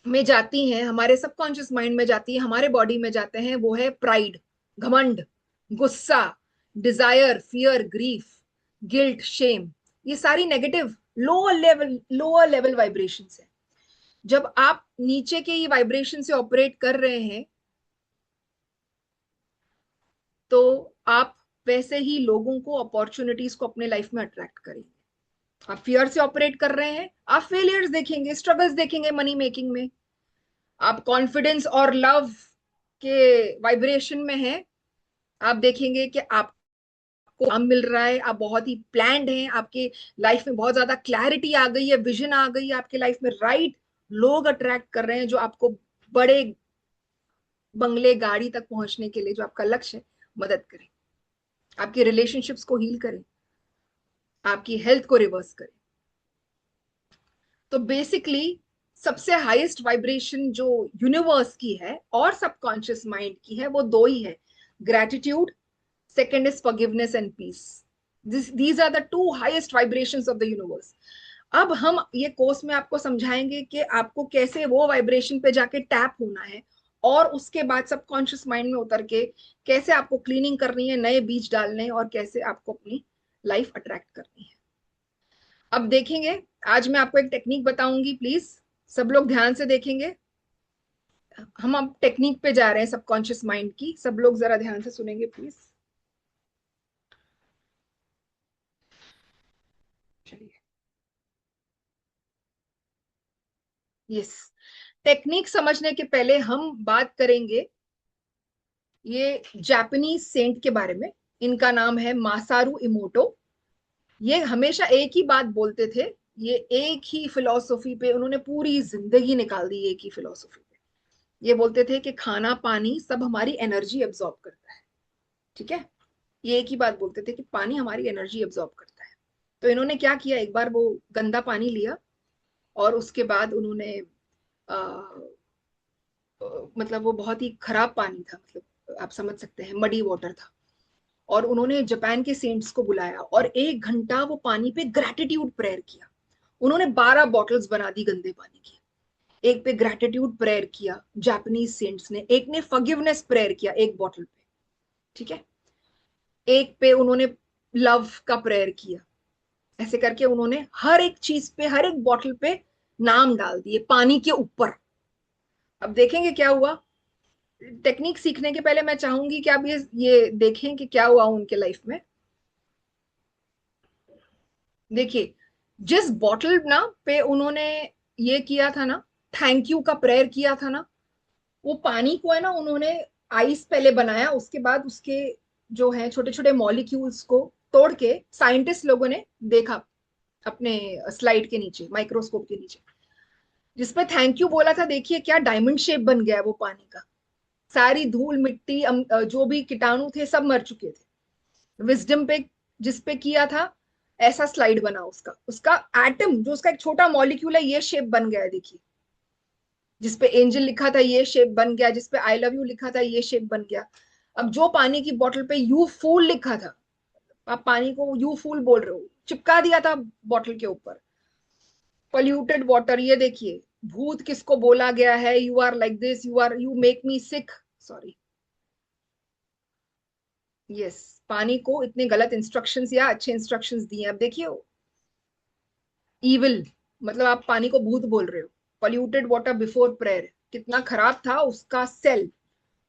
Speaker 2: में जाती हैं, हमारे सबकॉन्शियस माइंड में जाती है, हमारे बॉडी में जाते हैं, वो है प्राइड, घमंड, गुस्सा, desire, fear, grief, guilt, shame. ये सारी नेगेटिव लोअर लेवल वाइब्रेशंस है। जब आप नीचे के ये वाइब्रेशन से ऑपरेट कर रहे हैं तो आप वैसे ही लोगों को, अपॉर्चुनिटीज को अपने लाइफ में अट्रैक्ट करेंगे। आप फियर से ऑपरेट कर रहे हैं, आप फेलियर्स देखेंगे, स्ट्रगल्स देखेंगे मनी मेकिंग में। आप कॉन्फिडेंस और लव के वाइब्रेशन में हैं, आप देखेंगे कि आपको काम मिल रहा है, आप बहुत ही प्लान्ड हैं, आपके लाइफ में बहुत ज्यादा क्लैरिटी आ गई है, विजन आ गई है, आपके लाइफ में राइट लोग अट्रैक्ट कर रहे हैं जो आपको बड़े बंगले, गाड़ी तक पहुंचने के लिए, जो आपका लक्ष्य है, मदद करें, आपके रिलेशनशिप्स को हील करें, आपकी हेल्थ को रिवर्स करें। तो बेसिकली सबसे हाईएस्ट वाइब्रेशन जो यूनिवर्स की है और सबकॉन्शियस माइंड की है, वो दो ही है, gratitude, second is forgiveness and peace. These are the two highest vibrations of the universe. अब हम ये कोर्स में आपको समझाएंगे कि आपको कैसे वो वाइब्रेशन पे जाके टैप होना है, और उसके बाद सबकॉन्शियस माइंड में उतर के कैसे आपको क्लीनिंग करनी है, नए बीज डालने हैं, और कैसे आपको अपनी लाइफ अट्रैक्ट करनी है। अब देखेंगे, आज मैं आपको एक टेक्निक बताऊंगी, प्लीज सब लोग ध्यान से देखेंगे। हम अब टेक्निक पे जा रहे हैं सबकॉन्शियस माइंड की, सब लोग जरा ध्यान से सुनेंगे प्लीज। चलिए, यस, टेक्निक समझने के पहले हम बात करेंगे ये जापानीज सेंट के बारे में। इनका नाम है मासारू इमोटो। ये हमेशा एक ही बात बोलते थे, ये एक ही फिलॉसफी पे उन्होंने पूरी जिंदगी निकाल दी, एक ही फिलॉसफी पे। ये बोलते थे कि खाना पानी सब हमारी एनर्जी एब्जॉर्ब करता है, ठीक है। ये एक ही बात बोलते थे कि पानी हमारी एनर्जी एब्जॉर्ब करता है। तो इन्होंने क्या किया, एक बार वो गंदा पानी लिया और उसके बाद उन्होंने मतलब वो बहुत ही खराब पानी था, मतलब आप समझ सकते हैं, मडी वाटर था। और उन्होंने जापान के सेंट्स को बुलाया और 1 घंटा वो पानी पे ग्रेटिट्यूड प्रेयर किया। उन्होंने 12 बॉटल्स बना दी गंदे पानी की। एक पे ग्रेटिट्यूड प्रेयर किया जापानीज सेंट्स ने, एक ने फॉरगिवनेस प्रेयर किया एक बॉटल पे, ठीक है, एक पे उन्होंने लव का प्रेयर किया। ऐसे करके उन्होंने हर एक चीज पे, हर एक बॉटल पे नाम डाल दिए पानी के ऊपर। अब देखेंगे क्या हुआ। टेक्निक सीखने के पहले मैं चाहूंगी कि आप ये देखें कि क्या हुआ उनके लाइफ में। देखिए, जिस बॉटल ना पे उन्होंने ये किया था ना, थैंक यू का प्रेयर किया था ना, वो पानी को है ना, उन्होंने आइस पहले बनाया, उसके बाद उसके जो है छोटे छोटे मॉलिक्यूल्स को तोड़ के साइंटिस्ट लोगों ने देखा अपने स्लाइड के नीचे, माइक्रोस्कोप के नीचे, जिसपे थैंक यू बोला था। देखिए क्या डायमंड शेप बन गया है वो पानी का। सारी धूल मिट्टी जो भी कीटाणु थे सब मर चुके थे। विजडम पे जिसपे किया था, ऐसा स्लाइड बना उसका, उसका एटम जो उसका एक छोटा मॉलिक्यूल है, ये शेप बन गया है। देखिए, जिसपे एंजल लिखा था ये शेप बन गया, जिसपे आई लव यू लिखा था ये शेप बन गया। अब जो पानी की बोतल पे यू फूल लिखा था, आप पानी को यू फूल बोल रहे हो, चिपका दिया था बोतल के ऊपर। पोल्यूटेड वाटर, ये देखिए, भूत किसको बोला गया है, you are like this, you make me sick, sorry, yes, पानी को इतने गलत इंस्ट्रक्शंस या अच्छे इंस्ट्रक्शंस दिए। अब देखिए, इविल, मतलब आप पानी को भूत बोल रहे हो। पोल्यूटेड वाटर बिफोर प्रेयर, कितना खराब था उसका cell,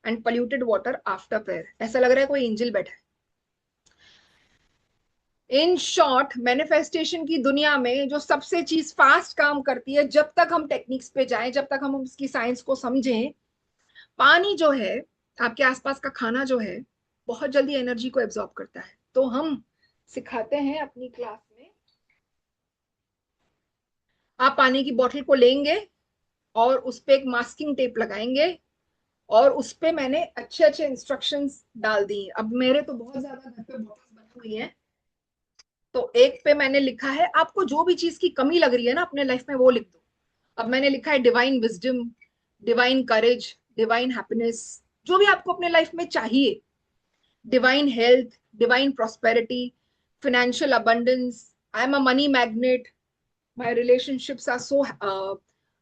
Speaker 2: and polluted water after prayer, ऐसा लग रहा है कोई एंजल बैठा है। इन शॉर्ट, मैनिफेस्टेशन की दुनिया में जो सबसे चीज फास्ट काम करती है, जब तक हम टेक्निक्स पे जाएं, जब तक हम उसकी साइंस को समझें, पानी जो है, आपके आसपास का खाना जो है, बहुत जल्दी एनर्जी को एब्जॉर्ब करता है। तो हम सिखाते हैं अपनी क्लास में, आप पानी की बोतल को लेंगे और उस पे एक मास्किंग टेप लगाएंगे, और उस पे मैंने अच्छे अच्छे इंस्ट्रक्शंस डाल दी। अब मेरे तो बहुत ज्यादा घर पे बॉटल्स बनी हुई हैं, तो एक पे मैंने लिखा है, आपको जो भी चीज की कमी लग रही है ना अपने लाइफ में, वो लिख दो। अब मैंने लिखा है डिवाइन विजडम, डिवाइन करेज, डिवाइन हैप्पीनेस, जो भी आपको अपने लाइफ में चाहिए, divine health, divine prosperity, financial abundance, I am a money magnet, my relationships are so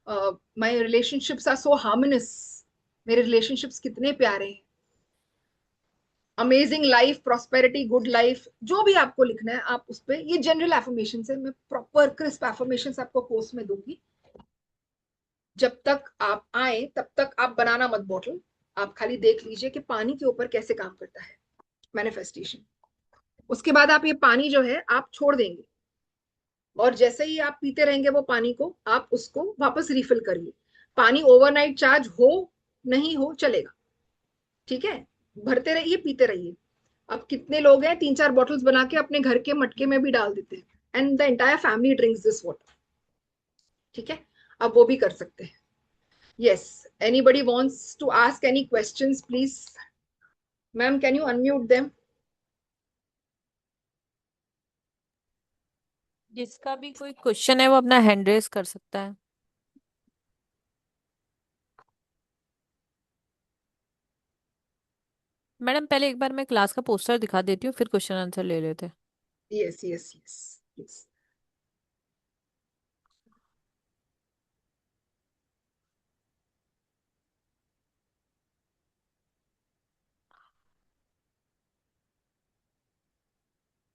Speaker 2: my relationships are so harmonious, मेरे रिलेशनशिप्स कितने प्यारे हैं, amazing life, prosperity, good life, जो भी आपको लिखना है आप उस पे, ये जनरल एफर्मेशन है, मैं प्रॉपर क्रिस्प एफर्मेशन आपको कोर्स में दूंगी। जब तक आप आए तब तक आप बनाना मत बॉटल, आप खाली देख लीजिए कि पानी के ऊपर कैसे काम करता है मैनिफेस्टेशन। उसके बाद आप ये पानी जो है आप छोड़ देंगे, और जैसे ही आप पीते रहेंगे वो पानी को, आप उसको वापस रिफिल करिए। पानी ओवरनाइट चार्ज हो नहीं हो चलेगा, ठीक है, भरते रहिए, पीते रहिए। अब कितने लोग हैं 3-4 बॉटल्स बना के अपने घर के मटके में भी डाल देते हैं, and the entire family drinks this water, ठीक है, अब वो भी कर सकते हैं। Yes, anybody wants to ask any questions please? Ma'am can you unmute them?
Speaker 1: जिसका भी कोई क्वेश्चन है वो अपना हैंड रेज कर सकता है। मैडम पहले एक बार मैं क्लास का पोस्टर दिखा देती हूँ, फिर क्वेश्चन आंसर ले लेते हैं।
Speaker 2: Yes yes yes yes.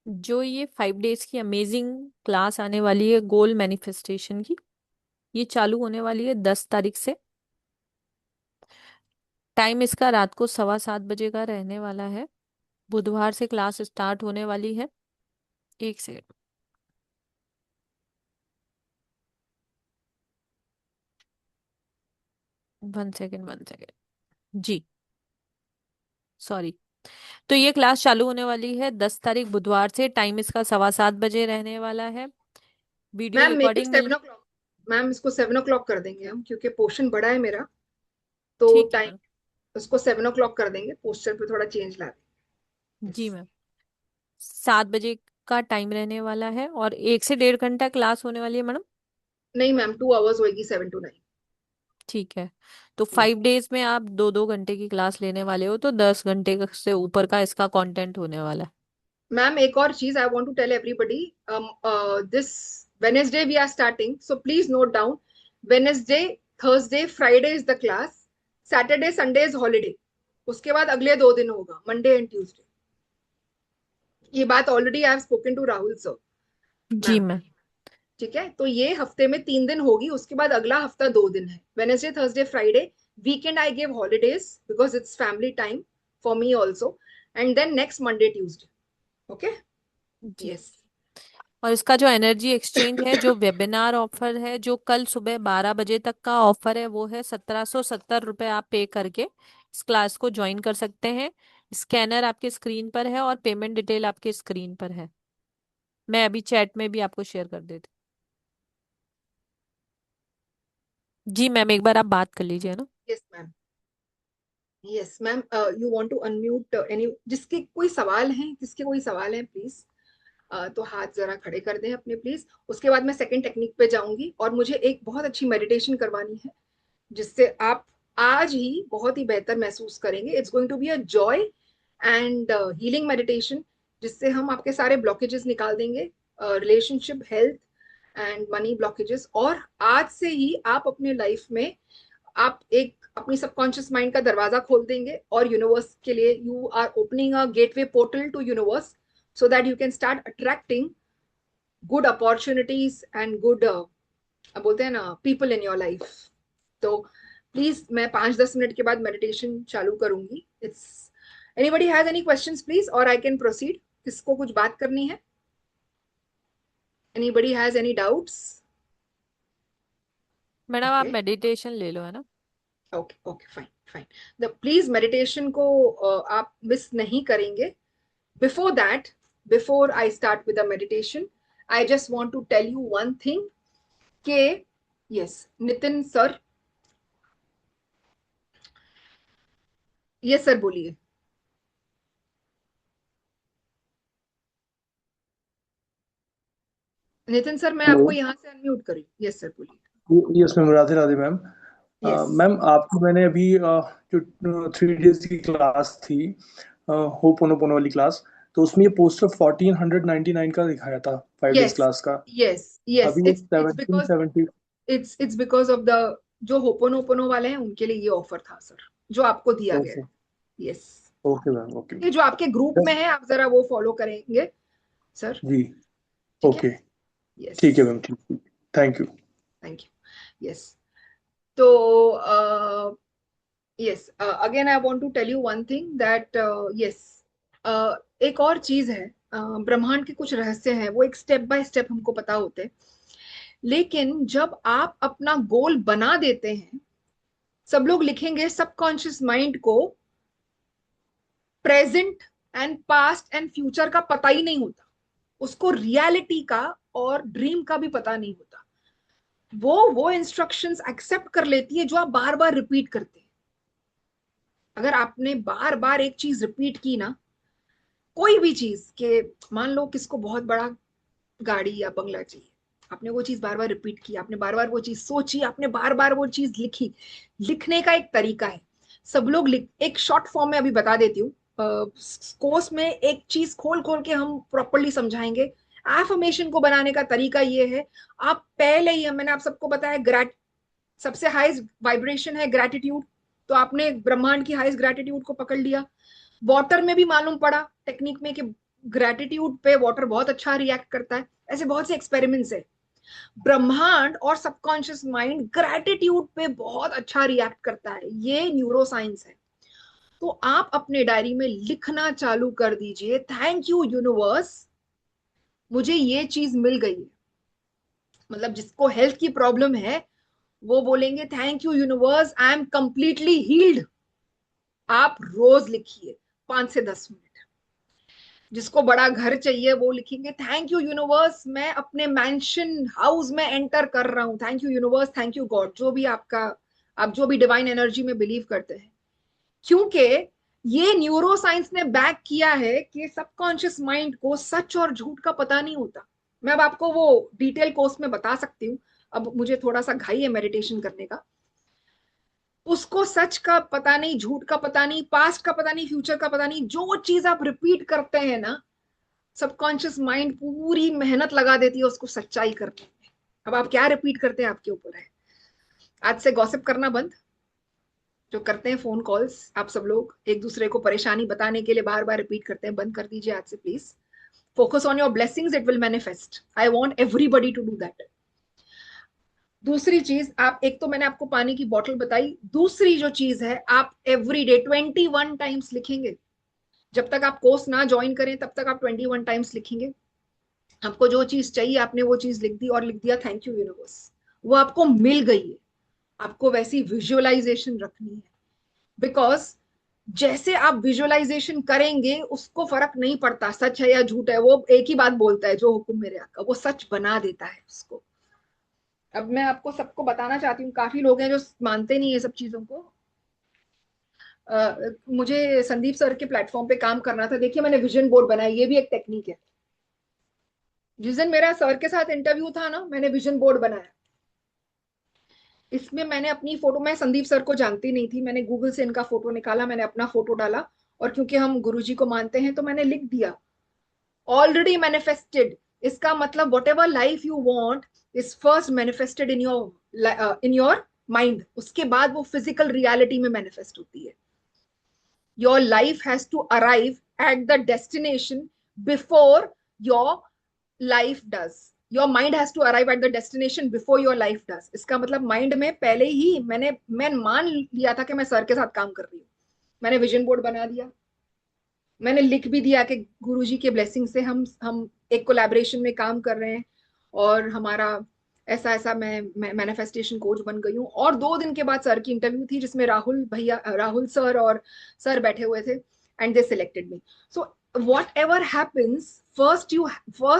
Speaker 1: जो ये 5 डेज की अमेजिंग क्लास आने वाली है गोल मैनिफेस्टेशन की, ये चालू होने वाली है 10 तारीख से। टाइम इसका रात को 7:15 बजे का रहने वाला है। बुधवार से क्लास स्टार्ट होने वाली है। एक सेकंड, 1 सेकंड, 1 सेकंड जी, सॉरी। तो ये क्लास चालू होने वाली है 10 तारीख बुधवार से। टाइम इसका 7:15 बजे रहने वाला है। Video
Speaker 2: ma'am make it
Speaker 1: recording mill
Speaker 2: 7 o'clock, ma'am इसको 7 o'clock कर देंगे हम, क्योंकि पोर्शन बड़ा है मेरा, तो
Speaker 1: ठीक है
Speaker 2: टाइम
Speaker 1: मैम।
Speaker 2: उसको 7 o'clock कर देंगे, पोस्टर पे थोड़ा चेंज ला देंगे।
Speaker 1: जी
Speaker 2: यस
Speaker 1: मैम, 7 बजे का टाइम रहने वाला है और 1 से 1.5 घंटा क्लास होने वाली है मैडम।
Speaker 2: नहीं मैम, 2 hours होगी, 7 to 9।
Speaker 1: ठीक है, तो
Speaker 2: यस
Speaker 1: 5 डेज में आप 2-2 घंटे की क्लास लेने वाले हो, तो 10 घंटे से ऊपर का इसका कंटेंट होने वाला है।
Speaker 2: मैम, एक और चीज I want to tell everybody, this Wednesday we are starting, so please note down, Wednesday, Thursday, Friday is the class, Saturday Sunday is holiday, उसके बाद अगले 2 दिन होगा, मंडे एंड ट्यूसडे। ये बात already I have spoken to Rahul sir,
Speaker 1: जी
Speaker 2: ma'am,
Speaker 1: ma'am.
Speaker 2: ठीक है। तो ये हफ्ते में 3 दिन होगी, उसके बाद अगला हफ्ता 2 दिन है, Wednesday Thursday Friday. Weekend I give holidays because it's family time for me also, and then next Monday Tuesday. Okay,
Speaker 1: जी,
Speaker 2: यस।
Speaker 1: और इसका जो एनर्जी एक्सचेंज है, जो वेबिनार ऑफर है, जो कल सुबह 12 बजे तक का ऑफर है, वो है 1770 रुपये। आप पे करके इस क्लास को ज्वाइन कर सकते हैं। स्कैनर आपके स्क्रीन पर है और पेमेंट डिटेल आपके स्क्रीन पर है। मैं अभी चैट में भी आपको शेयर कर देती हूँ। जी मैम, एक बार आप बात कर लीजिए ना।
Speaker 2: Yes ma'am, yes ma'am, you want to unmute any, जिसके कोई सवाल हैं, जिसके कोई सवाल हैं प्लीज, तो हाथ जरा खड़े कर दें अपने प्लीज। उसके बाद मैं सेकंड टेक्निक पे जाऊंगी, और मुझे एक बहुत अच्छी मेडिटेशन करवानी है, जिससे आप आज ही बहुत ही बेहतर महसूस करेंगे। It's going to be a joy and healing meditation, जिससे हम आपके सारे ब्लॉकेजेस निकाल देंगे, relationship, health and money blockages. और आज से ही आप अपने लाइफ में, आप एक अपनी सबकॉन्शियस माइंड का दरवाजा खोल देंगे, और यूनिवर्स के लिए you are opening a gateway portal to universe, so that you can start attracting good opportunities and good, बोलते हैं ना, पीपल इन योर लाइफ। तो प्लीज, मैं 5-10 मिनट के बाद मेडिटेशन चालू करूंगी। It's, anybody has any questions please, और आई कैन प्रोसीड? किसको कुछ बात करनी है? Anybody has any doubts?
Speaker 1: Madam आप
Speaker 2: ओके
Speaker 1: मेडिटेशन ले लो, है ना।
Speaker 2: Okay okay, fine fine. The please meditation को आप मिस नहीं करेंगे। Before that, before I start with the meditation, I just want to tell you one thing के, yes Nitin sir, yes sir बोलिए। नितिन सर, मैं
Speaker 5: हेलो।
Speaker 2: आपको यहाँ से अनम्यूट करी, यस सर बोलिए।
Speaker 5: Yes ma'am, Radhe Radhe ma'am.
Speaker 2: Yes
Speaker 5: ma'am आपको मैंने अभी जो 3 डेज की क्लास थी, होपोनोपोनो वाली क्लास, तो उसमें ये पोस्टर 1499 का दिखाया था, 5 डेज
Speaker 2: यस
Speaker 5: क्लास का।
Speaker 2: यस यस,
Speaker 5: अभी ये
Speaker 2: it's because
Speaker 5: 1770।
Speaker 2: It's because of the जो होपोनोपोनो वाले हैं उनके लिए ये ऑफर था सर, जो आपको दिया गया
Speaker 5: ओके।
Speaker 2: है। Yes,
Speaker 5: okay ma'am, okay.
Speaker 2: ये जो आपके ग्रुप में है आप जरा वो फॉलो करेंगे सर,
Speaker 5: जी।
Speaker 2: ठीक है?
Speaker 5: ओके।
Speaker 2: यस,
Speaker 5: ठीक है मैम, ठीक। Thank you.
Speaker 2: Thank you. Yes, तो yes, again I want to tell you one thing that yes, एक और चीज है, ब्रह्मांड के कुछ रहस्य हैं, वो एक स्टेप बाय स्टेप हमको पता होते हैं, लेकिन जब आप अपना गोल बना देते हैं, सब लोग लिखेंगे सबकॉन्शियस माइंड को present and past and future का पता ही नहीं होता, उसको रियलिटी का और ड्रीम का भी पता नहीं होता। वो इंस्ट्रक्शंस एक्सेप्ट कर लेती है जो आप बार बार रिपीट करते हैं। अगर आपने बार बार एक चीज रिपीट की ना, कोई भी चीज के, मान लो किसको बहुत बड़ा गाड़ी या बंगला चाहिए, आपने वो चीज बार बार रिपीट की, आपने बार बार वो चीज सोची, आपने बार बार वो चीज लिखी। लिखने का एक तरीका है, सब लोग एक शॉर्ट फॉर्म में अभी बता देती हूँ, कोर्स में एक चीज खोल खोल के हम प्रॉपरली समझाएंगे। एफर्मेशन को बनाने का तरीका ये है, आप पहले ही, मैंने आप सबको बताया, सबसे हाईएस्ट वाइब्रेशन है ग्रैटिट्यूड, तो आपने ब्रह्मांड की हाईएस्ट ग्रैटिट्यूड को पकड़ लिया। वाटर में भी मालूम पड़ा टेक्निक में कि ग्रैटिट्यूड पे वाटर बहुत अच्छा रिएक्ट करता है। ऐसे बहुत से एक्सपेरिमेंट्स है। ब्रह्मांड और सबकॉन्शियस माइंड ग्रैटिट्यूड पे बहुत अच्छा रिएक्ट करता है, ये न्यूरो साइंस है। तो आप अपने डायरी में लिखना चालू कर दीजिए, थैंक यू यूनिवर्स, मुझे ये चीज मिल गई है। मतलब जिसको हेल्थ की प्रॉब्लम है वो बोलेंगे thank you universe, I am completely healed. आप रोज लिखिए 5 से 10 मिनट। जिसको बड़ा घर चाहिए वो लिखेंगे थैंक यू यूनिवर्स, मैं अपने मैंशन हाउस में एंटर कर रहा हूं, thank you universe, thank you God, जो भी आपका, आप जो भी डिवाइन एनर्जी में बिलीव करते हैं। क्योंकि ये न्यूरो साइंस ने बैक किया है कि सबकॉन्शियस माइंड को सच और झूठ का पता नहीं होता। मैं अब आपको वो डिटेल कोर्स में बता सकती हूँ, अब मुझे थोड़ा सा घाई है मेडिटेशन करने का। उसको सच का पता नहीं, झूठ का पता नहीं, पास्ट का पता नहीं, फ्यूचर का पता नहीं। जो चीज आप रिपीट करते हैं ना, सबकॉन्शियस माइंड पूरी मेहनत लगा देती है उसको सच्चाई करने में। अब आप क्या रिपीट करते हैं आपके ऊपर है। आज से गॉसिप करना बंद, जो करते हैं फोन कॉल्स, आप सब लोग एक दूसरे को परेशानी बताने के लिए बार बार रिपीट करते हैं, बंद कर दीजिए आज से please. Focus on your blessings, it will manifest. I want everybody to do that. दूसरी चीज, आप, एक तो मैंने आपको पानी की बोतल बताई, दूसरी जो चीज है, आप एवरी डे 21 टाइम्स लिखेंगे। जब तक आप कोर्स ना ज्वाइन करें तब तक आप 21 टाइम्स लिखेंगे। आपको जो चीज चाहिए आपने वो चीज लिख दी और लिख दिया थैंक यू यूनिवर्स, वो आपको मिल गई है। आपको वैसी विजुअलाइजेशन रखनी है, बिकॉज जैसे आप विजुअलाइजेशन करेंगे उसको फर्क नहीं पड़ता सच है या झूठ है, वो एक ही बात बोलता है, जो हुक्म मेरे आका, वो सच बना देता है उसको। अब मैं आपको सबको बताना चाहती हूँ, काफी लोग हैं जो मानते नहीं है सब चीजों को। मुझे संदीप सर के प्लेटफॉर्म पे काम करना था, देखिए मैंने विजन बोर्ड बनाया, ये भी एक टेक्निक है। जिस दिन मेरा सर के साथ इंटरव्यू था ना, मैंने विजन बोर्ड बनाया। इसमें मैंने अपनी फोटो, मैं संदीप सर को जानती नहीं थी, मैंने गूगल से इनका फोटो निकाला, मैंने अपना फोटो डाला, और क्योंकि हम गुरुजी को मानते हैं तो मैंने लिख दिया ऑलरेडी मैनिफेस्टेड। इसका मतलब whatever life you want is first manifested in your mind, उसके बाद वो फिजिकल रियलिटी में मैनिफेस्ट होती है। Your life has to arrive at the destination before your life does. Your mind has to arrive at the destination before your life does. इसका मतलब mind में पहले ही मैं मान लिया था कि मैं सर के साथ काम कर रही हूँ। मैंने विजन बोर्ड बना दिया, मैंने लिख भी दिया कि गुरुजी के ब्लेसिंग से हम एक कोलैबोरेशन में काम कर रहे हैं, और हमारा ऐसा ऐसा, मैं मैनिफेस्टेशन कोच बन गई हूँ। और 2 दिन के बाद सर की इंटरव्यू थी, जिसमें राहुल सर और सर बैठे हुए थे, and they selected me. So what ever happens, first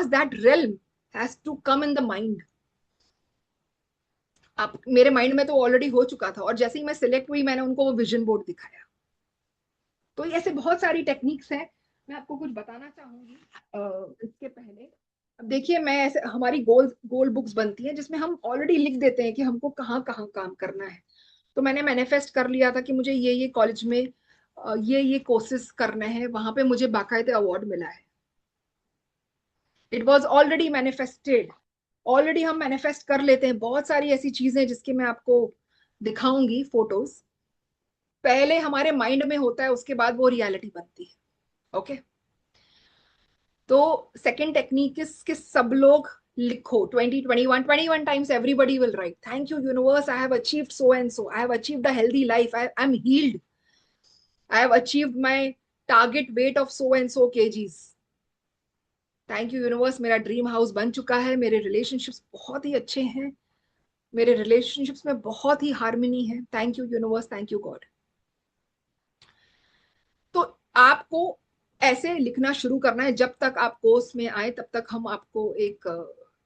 Speaker 2: that realm has to come in the mind। आप, मेरे माइंड में तो ऑलरेडी हो चुका था, और जैसे ही मैं सिलेक्ट हुई मैंने उनको वो विजन बोर्ड दिखाया। तो ऐसे बहुत सारी टेक्निक्स हैं, मैं आपको कुछ बताना चाहूंगी इसके पहले। अब देखिए, मैं ऐसे, हमारी गोल बुक्स बनती हैं जिसमें हम ऑलरेडी लिख देते हैं कि हमको कहाँ कहाँ काम करना है। तो मैंने मैनिफेस्ट कर लिया था कि मुझे ये कॉलेज में ये कोर्सेज करने हैं, वहां पे मुझे बाकायदे अवार्ड मिला है। It was already manifested. Already हम मैनिफेस्ट कर लेते हैं बहुत सारी ऐसी चीजें जिसकी मैं आपको दिखाऊंगी फोटोज। पहले हमारे माइंड में होता है, उसके बाद वो रियलिटी बनती है। ओके, तो सेकंड टेक्निक इज कि सब लोग लिखो 20 21 times everybody will write thank you universe, I have achieved so and so, I have achieved a healthy life, I am heeled, I have achieved my target weight of so and so KGs. Thank you universe, मेरा dream house बन चुका है, मेरे relationships बहुत ही अच्छे हैं, मेरे relationships में बहुत ही हार्मनी है, thank you universe, thank you God. तो आपको ऐसे लिखना शुरू करना है जब तक आप कोर्स में आए, तब तक हम आपको एक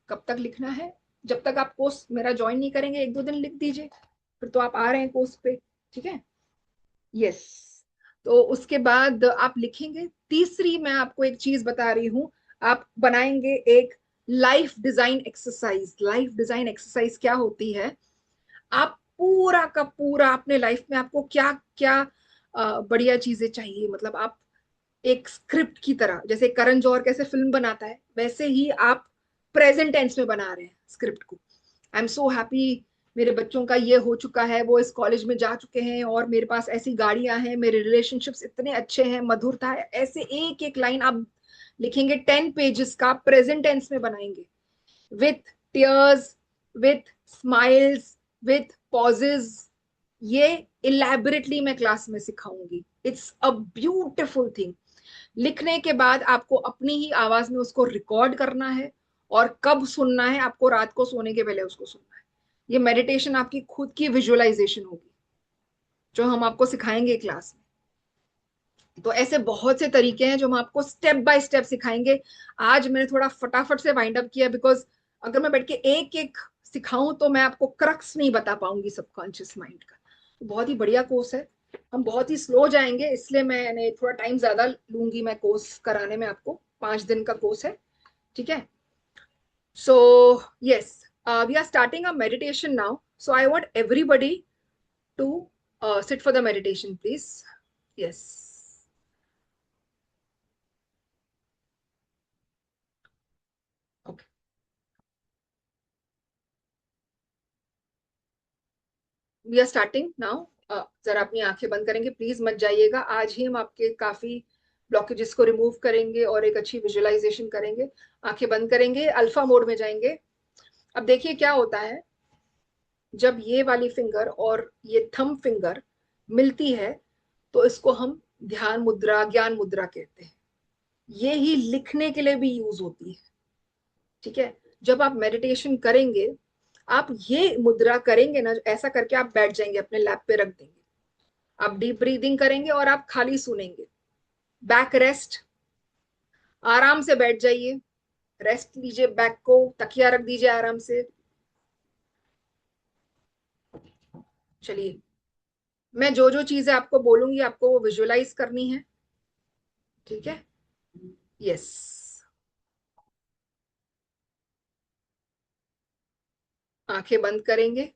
Speaker 2: कब तक लिखना है, जब तक आप कोर्स मेरा ज्वाइन नहीं करेंगे, 1 2 दिन लिख दीजिए, फिर तो आप आ रहे हैं कोर्स पे, ठीक है। यस, तो उसके बाद आप लिखेंगे। तीसरी मैं आपको एक चीज बता रही हूं, आप बनाएंगे एक life design exercise. Life design exercise क्या होती है, आप पूरा का पूरा अपने लाइफ में आपको क्या क्या बढ़िया चीजें चाहिए, मतलब आप एक स्क्रिप्ट की तरह, जैसे करण जौहर कैसे फिल्म बनाता है वैसे ही आप प्रेजेंट टेंस में बना रहे हैं स्क्रिप्ट को। आई एम सो हैप्पी, मेरे बच्चों का ये हो चुका है, वो इस कॉलेज में जा चुके हैं, और मेरे पास ऐसी गाड़ियां हैं, मेरे रिलेशनशिप्स इतने अच्छे हैं, मधुरता है, ऐसे एक एक लाइन आप लिखेंगे। 10 पेजेस का प्रेजेंट टेंस में बनाएंगे, with tears, with smiles, with pauses. ये इलेबोरेटली मैं क्लास में सिखाऊंगी। It's a beautiful thing. लिखने के बाद आपको अपनी ही आवाज में उसको रिकॉर्ड करना है, और कब सुनना है आपको, रात को सोने के पहले उसको सुनना है। ये मेडिटेशन आपकी खुद की विजुअलाइजेशन होगी जो हम आपको सिखाएंगे क्लास में। तो ऐसे बहुत से तरीके हैं जो हम आपको स्टेप बाय स्टेप सिखाएंगे। आज मैंने थोड़ा फटाफट से वाइंड अप किया, बिकॉज अगर मैं बैठ के एक एक सिखाऊं तो मैं आपको क्रक्स नहीं बता पाऊंगी सबकॉन्शियस माइंड का। तो बहुत ही बढ़िया कोर्स है, हम बहुत ही स्लो जाएंगे, इसलिए मैंने थोड़ा टाइम ज्यादा लूंगी मैं कोर्स कराने में। आपको 5 दिन का कोर्स है, ठीक है। So yes, we are starting a meditation now, so I want everybody to sit for the meditation, please. Yes. Okay. We are starting now. जरा अपनी आंखें बंद करेंगे, प्लीज मत जाइएगा। आज ही हम आपके काफी ब्लॉकेजेस को रिमूव करेंगे और एक अच्छी विजुअलाइजेशन करेंगे। आंखें बंद करेंगे, अल्फा मोड में जाएंगे। अब देखिए क्या होता है, जब ये वाली फिंगर और ये थंब फिंगर मिलती है तो इसको हम ध्यान मुद्रा, ज्ञान मुद्रा कहते हैं। ये ही लिखने के लिए भी यूज होती है, ठीक है। जब आप मेडिटेशन करेंगे, आप ये मुद्रा करेंगे ना, ऐसा करके आप बैठ जाएंगे, अपने लैप पे रख देंगे, आप डीप ब्रीदिंग करेंगे और आप खाली सुनेंगे। बैक रेस्ट, आराम से बैठ जाइए, रेस्ट लीजिए, बैक को तकिया रख दीजिए आराम से। चलिए, मैं जो जो चीजें आपको बोलूंगी आपको वो विजुअलाइज करनी है, ठीक है। यस, आंखें बंद करेंगे,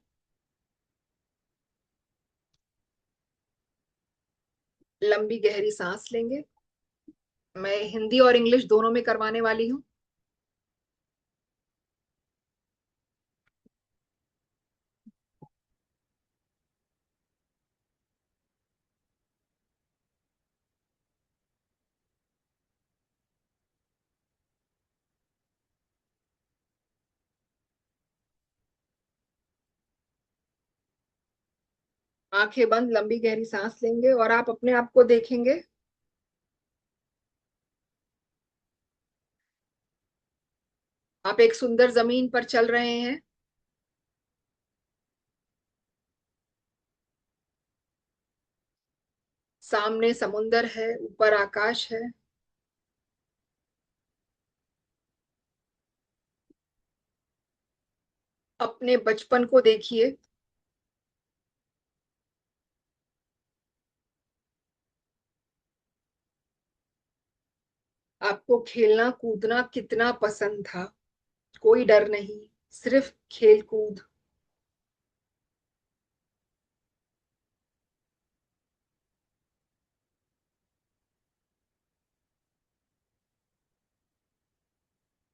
Speaker 2: लंबी गहरी सांस लेंगे। मैं हिंदी और इंग्लिश दोनों में करवाने वाली हूँ। आंखें बंद, लंबी गहरी सांस लेंगे और आप अपने आप को देखेंगे। आप एक सुंदर जमीन पर चल रहे हैं, सामने समुंदर है, ऊपर आकाश है। अपने बचपन को देखिए, आपको खेलना कूदना कितना पसंद था, कोई डर नहीं, सिर्फ खेल कूद।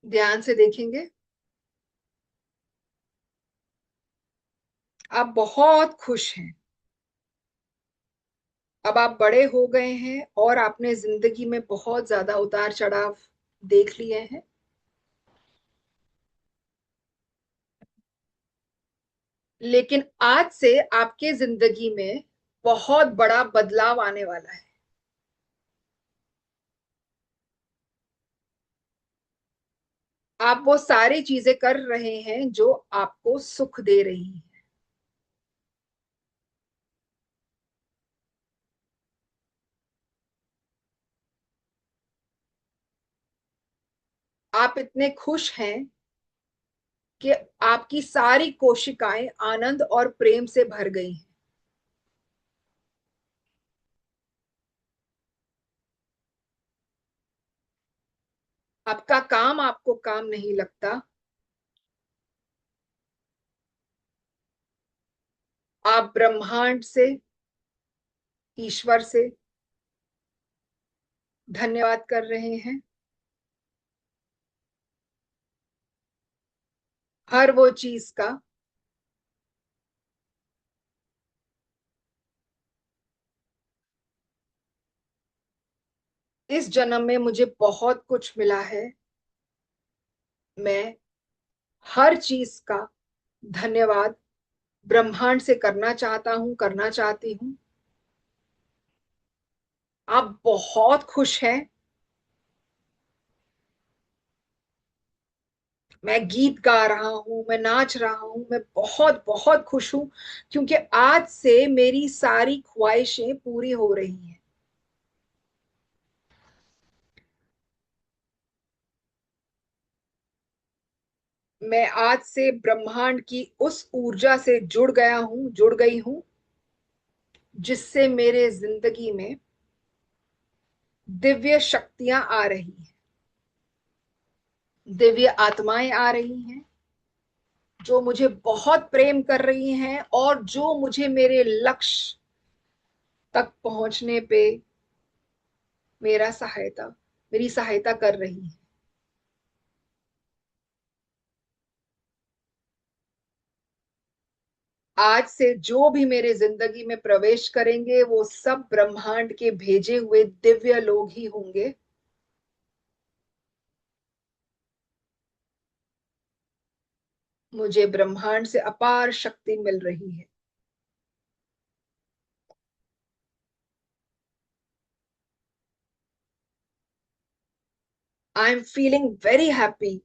Speaker 2: ध्यान से देखेंगे, आप बहुत खुश हैं। अब आप बड़े हो गए हैं और आपने जिंदगी में बहुत ज्यादा उतार चढ़ाव देख लिए हैं। लेकिन आज से आपके जिंदगी में बहुत बड़ा बदलाव आने वाला है। आप वो सारी चीजें कर रहे हैं जो आपको सुख दे रही हैं। आप इतने खुश हैं कि आपकी सारी कोशिकाएं आनंद और प्रेम से भर गई हैं। आपका काम आपको काम नहीं लगता। आप ब्रह्मांड से, ईश्वर से धन्यवाद कर रहे हैं। हर वो चीज का इस जन्म में मुझे बहुत कुछ मिला है। मैं हर चीज का धन्यवाद ब्रह्मांड से करना चाहता हूं, करना चाहती हूं। आप बहुत खुश हैं। मैं गीत गा रहा हूं, मैं नाच रहा हूं, मैं बहुत बहुत खुश हूं क्योंकि आज से मेरी सारी ख्वाहिशें पूरी हो रही हैं। मैं आज से ब्रह्मांड की उस ऊर्जा से जुड़ गया हूं, जुड़ गई हूं, जिससे मेरे जिंदगी में दिव्य शक्तियां आ रही हैं, दिव्य आत्माएं आ रही हैं, जो मुझे बहुत प्रेम कर रही हैं और जो मुझे मेरे लक्ष्य तक पहुंचने पे मेरी सहायता कर रही है। आज से जो भी मेरे जिंदगी में प्रवेश करेंगे वो सब ब्रह्मांड के भेजे हुए दिव्य लोग ही होंगे। मुझे ब्रह्मांड से अपार शक्ति मिल रही है। I am feeling very happy,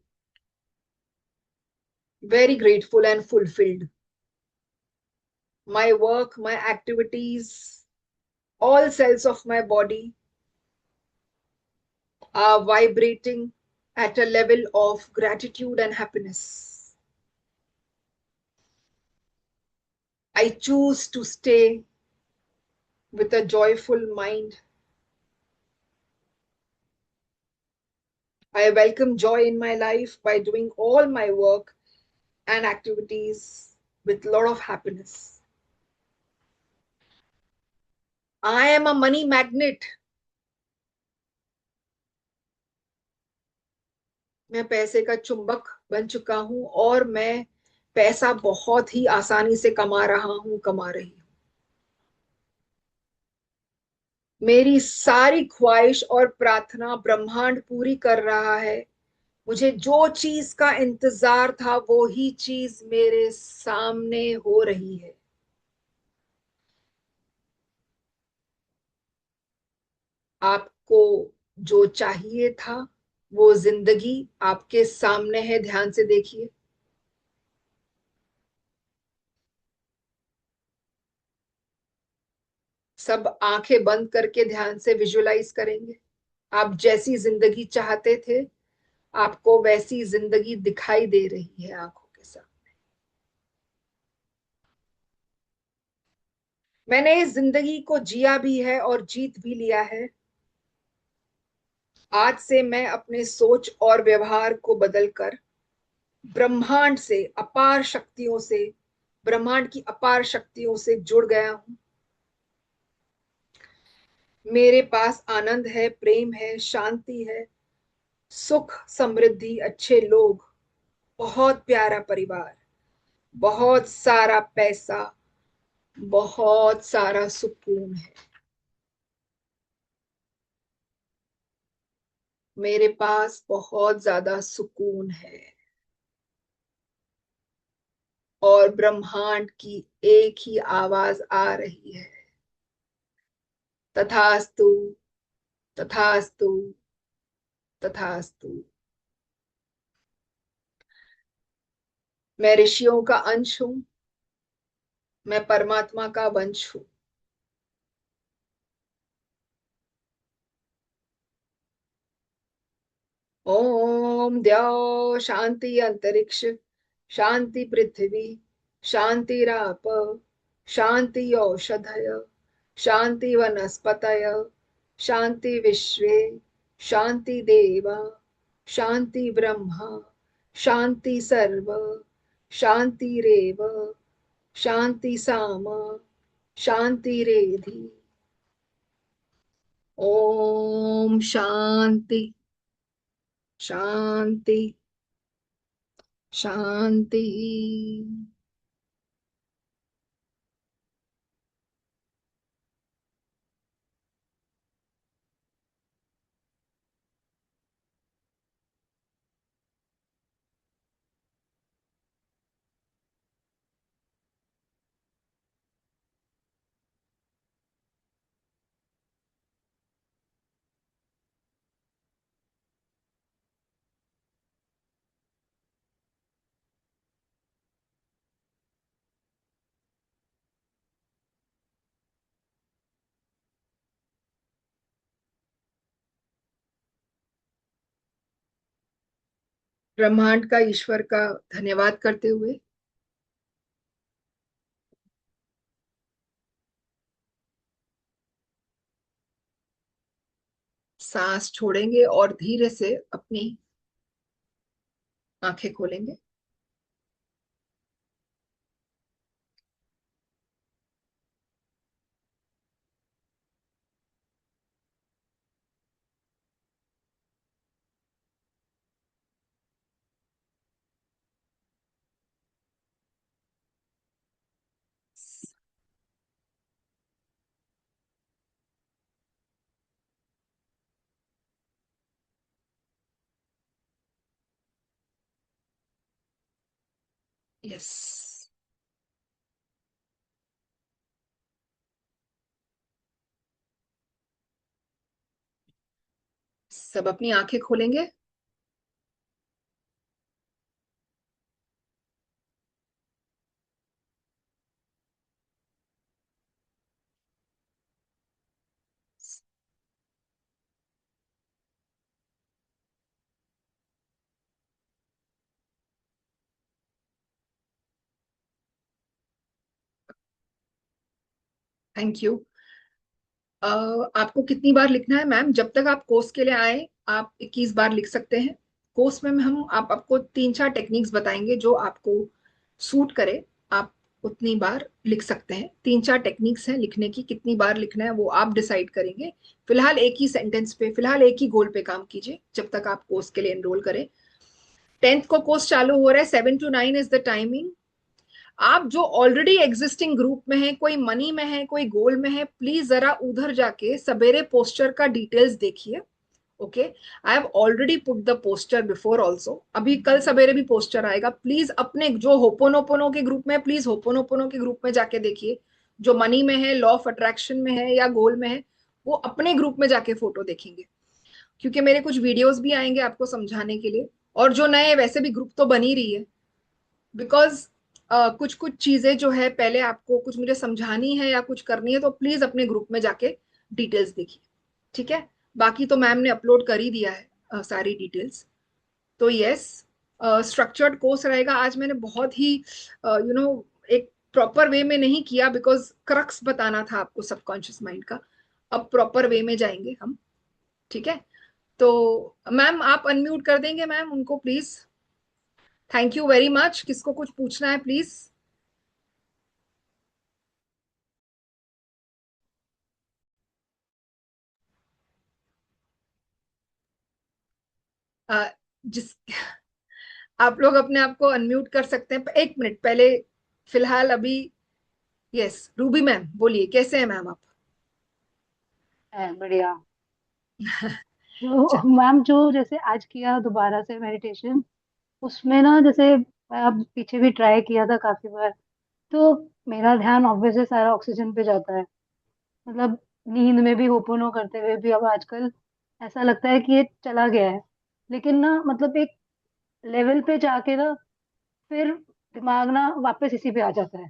Speaker 2: very grateful and fulfilled. My work, my activities, all cells of my body are vibrating at a level of gratitude and happiness. I choose to stay with a joyful mind. I welcome joy in my life by doing all my work and activities with a lot of happiness. I am a money magnet. मैं पैसे का चुंबक बन चुका हूं और मैं पैसा बहुत ही आसानी से कमा रहा हूं, कमा रही हूं। मेरी सारी ख्वाहिश और प्रार्थना ब्रह्मांड पूरी कर रहा है। मुझे जो चीज का इंतजार था वो ही चीज मेरे सामने हो रही है। आपको जो चाहिए था वो जिंदगी आपके सामने है, ध्यान से देखिए। सब आंखें बंद करके ध्यान से विजुलाइज करेंगे। आप जैसी जिंदगी चाहते थे आपको वैसी जिंदगी दिखाई दे रही है आंखों के साथ। मैंने इस जिंदगी को जिया भी है और जीत भी लिया है। आज से मैं अपने सोच और व्यवहार को बदलकर ब्रह्मांड से अपार शक्तियों से ब्रह्मांड की अपार शक्तियों से जुड़ गया हूं। मेरे पास आनंद है, प्रेम है, शांति है, सुख, समृद्धि, अच्छे लोग, बहुत प्यारा परिवार, बहुत सारा पैसा, बहुत सारा सुकून है। मेरे पास बहुत ज्यादा सुकून है और ब्रह्मांड की एक ही आवाज आ रही है, तथास्तु, तथास्तु, तथास्तु। मैं ऋषियों का अंश हूं, मैं परमात्मा का वंश हूं। ओम द्यौ शांति अंतरिक्ष, शांति पृथ्वी, शांतिराप, शांति औषधय, शांति वनस्पतय, शांति विश्वे, शांति देव, शांति ब्रह्मा, शांति सर्व, शांति रेव, शांति साम, शांति रेधि। ओम शांति, शांति, शांति। ब्रह्मांड का, ईश्वर का धन्यवाद करते हुए सांस छोड़ेंगे और धीरे से अपनी आंखें खोलेंगे। यस, सब अपनी आंखें खोलेंगे। Thank you. आपको कितनी बार लिखना है मैम? जब तक आप कोर्स के लिए आए आप 21 बार लिख सकते हैं। कोर्स में हम आपको 3-4 टेक्निक्स बताएंगे जो आपको सूट करे। आप उतनी बार लिख सकते हैं। 3-4 टेक्निक्स हैं लिखने की, कितनी बार लिखना है वो आप डिसाइड करेंगे। फिलहाल एक ही सेंटेंस पे, फिलहाल एक ही गोल पे काम कीजिए जब तक आप कोर्स के लिए एनरोल करें। 10th को कोर्स चालू हो रहा है, 7 to 9 इज द टाइमिंग। आप जो ऑलरेडी एग्जिस्टिंग ग्रुप में है, कोई मनी में है, कोई गोल में है, प्लीज जरा उधर जाके सवेरे पोस्टर का डिटेल्स देखिए। Okay, I have already put the poster before also. अभी कल सवेरे भी पोस्टर आएगा। प्लीज अपने जो होपोनोपोनो के ग्रुप में है, प्लीज होपोनोपोनो के ग्रुप में जाके देखिए। जो मनी में है, लॉ ऑफ अट्रैक्शन में है या गोल में है, वो अपने ग्रुप में जाके फोटो देखेंगे। क्योंकि मेरे कुछ वीडियोस भी आएंगे आपको समझाने के लिए। और जो नए, वैसे भी ग्रुप तो बन ही रही है। बिकॉज कुछ कुछ चीजें जो है पहले आपको कुछ मुझे समझानी है या कुछ करनी है, तो प्लीज अपने ग्रुप में जाके डिटेल्स देखिए। ठीक है, बाकी तो मैम ने अपलोड कर ही दिया है सारी डिटेल्स। तो यस, स्ट्रक्चर्ड कोर्स रहेगा। आज मैंने बहुत ही एक प्रॉपर वे में नहीं किया, बिकॉज क्रक्स बताना था आपको सबकॉन्शियस माइंड का। अब प्रॉपर वे में जाएंगे हम। ठीक है, तो मैम आप अनम्यूट कर देंगे मैम उनको please. Thank you very much. किसको कुछ पूछना है प्लीज? जिस आप लोग अपने आप को अनम्यूट कर सकते हैं, 1 मिनट पहले। फिलहाल अभी। यस, रूबी मैम बोलिए, कैसे हैं मैम आप?
Speaker 3: है बढ़िया।
Speaker 2: चल,
Speaker 3: जो मैम जो जैसे आज किया दोबारा से मेडिटेशन, उसमें ना जैसे मैं अब पीछे भी ट्राई किया था काफी बार, तो मेरा ध्यान ऑब्वियसली सारा ऑक्सीजन पे जाता है। मतलब नींद में भी होपोनो करते हुए भी अब आजकल ऐसा लगता है कि ये चला गया है। लेकिन ना मतलब एक लेवल पे जाके ना फिर दिमाग ना वापस इसी पे आ जाता है,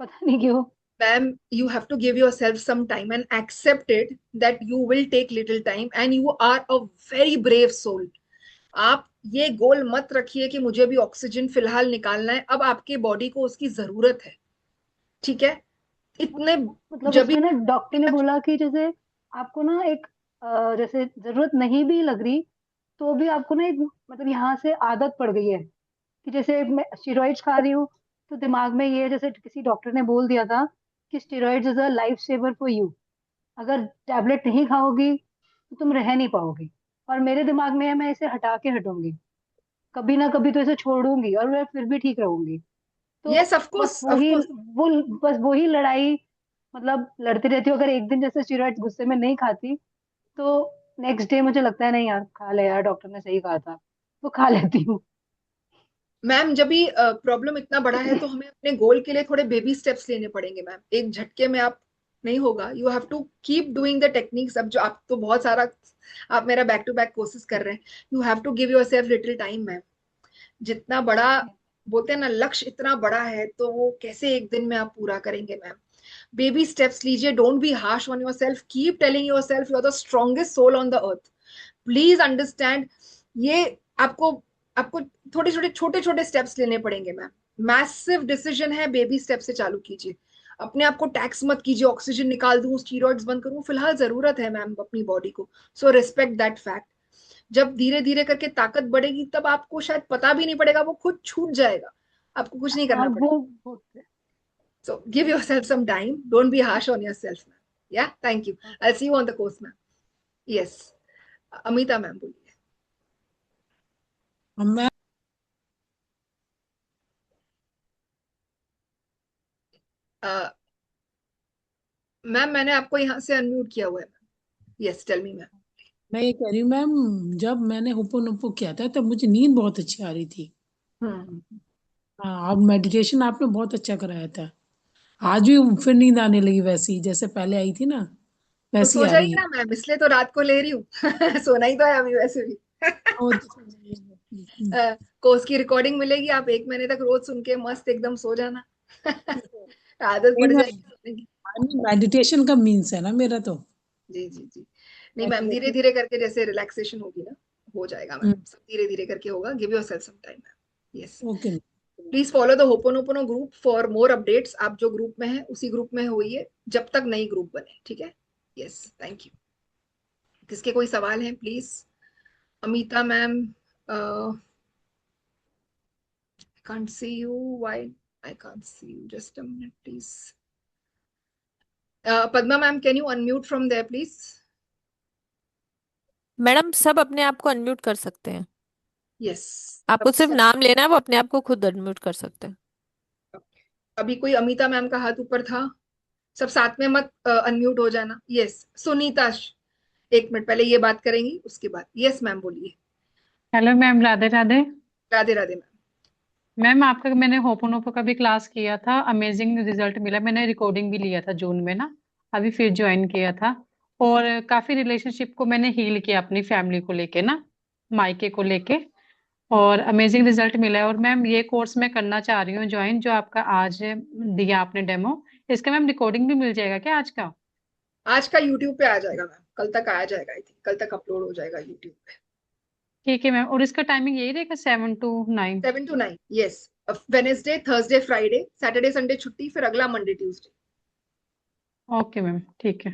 Speaker 3: पता नहीं क्यों।
Speaker 2: ma'am, you have to give yourself some time and accept it that you will take little time and you are a very brave soul. आप ये गोल मत रखिए कि मुझे भी ऑक्सीजन फिलहाल निकालना है, अब आपके बॉडी को उसकी जरूरत है। ठीक है? इतने
Speaker 3: मतलब
Speaker 2: जब भी।
Speaker 3: उसमें ना डॉक्टर ने बोला कि जैसे आपको ना एक जैसे जरूरत नहीं भी लग रही, तो भी आपको ना एक मतलब यहाँ से आदत पड़ गई है कि जैसे मैं स्टेरॉइड्स खा रही हूँ, तो दिमाग में ये जैसे किसी डॉक्टर ने बोल दिया था कि steroids is a life saver for you. अगर टैबलेट नहीं खाओगी तो तुम रह नहीं पाओगी। और मेरे दिमाग में है मैं इसे हटा के हटूंगी, कभी ना कभी तो इसे छोड़ूंगी और मैं फिर भी ठीक रहूंगी। तो
Speaker 2: यस, ऑफ
Speaker 3: बस
Speaker 2: कोर्स ऑफ
Speaker 3: वही
Speaker 2: कोर्स।
Speaker 3: वो बस वही लड़ाई मतलब लड़ती रहती हूँ। अगर एक दिन जैसे स्टेरॉइड्स गुस्से में नहीं खाती, तो नेक्स्ट डे मुझे लगता है नहीं यार खा ले यार, डॉक्टर ने सही कहा था, तो खा लेती हूँ।
Speaker 2: मैम, जब भी प्रॉब्लम इतना बड़ा है तो हमें अपने गोल के लिए थोड़े बेबी स्टेप्स लेने पड़ेंगे मैम। एक झटके में आप नहीं होगा। You have to keep doing the techniques. अब जो आप तो बहुत सारा, आप मेरा बैक टू बैक कोर्सेज कर रहे हैं। You have to give yourself little time ma'am. जितना बड़ा बोलते हैं ना, लक्ष्य इतना बड़ा है तो वो कैसे एक दिन में आप पूरा करेंगे मैम? बेबी स्टेप्स लीजिए। Don't be harsh on yourself. Keep telling yourself you are the strongest soul on the earth. Please understand. ये आपको आपको छोटे छोटे स्टेप्स लेने पड़ेंगे मैम। मैसिव डिसीजन है, बेबी स्टेप से चालू कीजिए। अपने आप को टैक्स मत कीजिए, ऑक्सीजन निकाल दूं, स्टीरॉइड्स बंद करूं। फिलहाल जरूरत है मैम अपनी बॉडी को। So respect that fact. जब धीरे धीरे करके ताकत बढ़ेगी तब आपको शायद पता भी नहीं पड़ेगा, वो खुद छूट जाएगा। आपको कुछ नहीं
Speaker 3: हाँ
Speaker 2: करना पड़ेगा।
Speaker 3: वो
Speaker 2: So give yourself some time. Don't be harsh on yourself, ma'am. Yeah, thank you. I'll see you on the course, ma'am. Yes. Amita ma'am बोलिए।
Speaker 4: मैं
Speaker 2: मैम, मैंने आपको यहाँ से अनम्यूट किया हुआ है ma'am. Yes, tell me ma'am.
Speaker 4: मैं ये कह रही हूँ मैम, जब मैंने होपोनोपो किया था तब मुझे नींद बहुत अच्छी आ रही थी।
Speaker 2: हम्म।
Speaker 4: हाँ, अब मेडिटेशन आपने बहुत अच्छा कराया था। आज भी फिर नींद आने लगी वैसी जैसे पहले आई थी ना,
Speaker 2: तो
Speaker 4: वैसी
Speaker 2: सो
Speaker 4: आ रही
Speaker 2: जाइए
Speaker 4: है।
Speaker 2: ना मैम, इसलिए तो रात को ले रही हूँ। सोना ही तो है अभी वैसे भी।
Speaker 4: और तो-
Speaker 2: कोर्स की रिकॉर्डिंग मिलेगी, आप 1 महीने तक रोज सुन के मस्त एकदम सो जाना। आदत
Speaker 4: नहीं
Speaker 2: पड़
Speaker 4: मैम,
Speaker 2: जाएगी सोने की।
Speaker 4: मेडिटेशन का मीन्स है ना मेरा तो।
Speaker 2: जी जी जी। नहीं मैम, धीरे
Speaker 4: मेडिटेशन।
Speaker 2: धीरे करके जैसे रिलैक्सेशन होगी ना, हो जाएगा मैम। सब धीरे धीरे करके होगा। Give yourself some time ma'am. Yes.
Speaker 4: Okay.
Speaker 2: Please follow the ho'oponopono group for more updates. आप जो ग्रुप में हैं उसी ग्रुप में होइए जब तक नई ग्रुप बने। ठीक है? Yes, thank you. किसके कोई सवाल है please? Amita ma'am, I can't see you. Why I can't see you? Just a minute, please. Padma ma'am, can you unmute from there, please?
Speaker 1: Madam सब अपने आप को अनम्यूट कर सकते हैं।
Speaker 2: Yes.
Speaker 1: आपको सिर्फ नाम लेना है, वो अपने आप को खुद अनम्यूट कर सकते हैं।
Speaker 2: अभी कोई अमिता मैम का हाथ ऊपर था। सब साथ में मत अनम्यूट हो जाना। यस, सुनीता। 1 मिनट पहले ये बात करेंगी, उसके बाद। यस मैम बोलिए।
Speaker 6: Hello ma'am, Radhe Radhe.
Speaker 2: Radhe Radhe ma'am.
Speaker 6: Ma'am आपका मैंने होपोनोपो का भी क्लास किया था, अमेजिंग रिजल्ट मिला। मैंने रिकॉर्डिंग भी लिया था जून में ना, अभी फिर ज्वाइन किया था। और काफी रिलेशनशिप को मैंने हील किया अपनी फैमिली को लेके ना, मायके को लेके। और अमेजिंग रिजल्ट मिला है। और मैम ये कोर्स मैं करना चाह रही हूँ ज्वाइन, जो आपका आज दिया आपने डेमो। इसका मैम रिकॉर्डिंग भी मिल जाएगा क्या आज का?
Speaker 2: आज का यूट्यूब पे आ जाएगा मैम, कल तक आ जाएगा। आई थिंक कल तक अपलोड हो जाएगा यूट्यूब पे।
Speaker 6: ठीक है मैम। और इसका टाइमिंग यही रहेगा 7 to 9?
Speaker 2: 7 to 9। Yes. Wednesday, Thursday, Friday, Saturday, Sunday छुट्टी, फिर अगला मंडे ट्यूसडे।
Speaker 6: ओके मैम, ठीक है।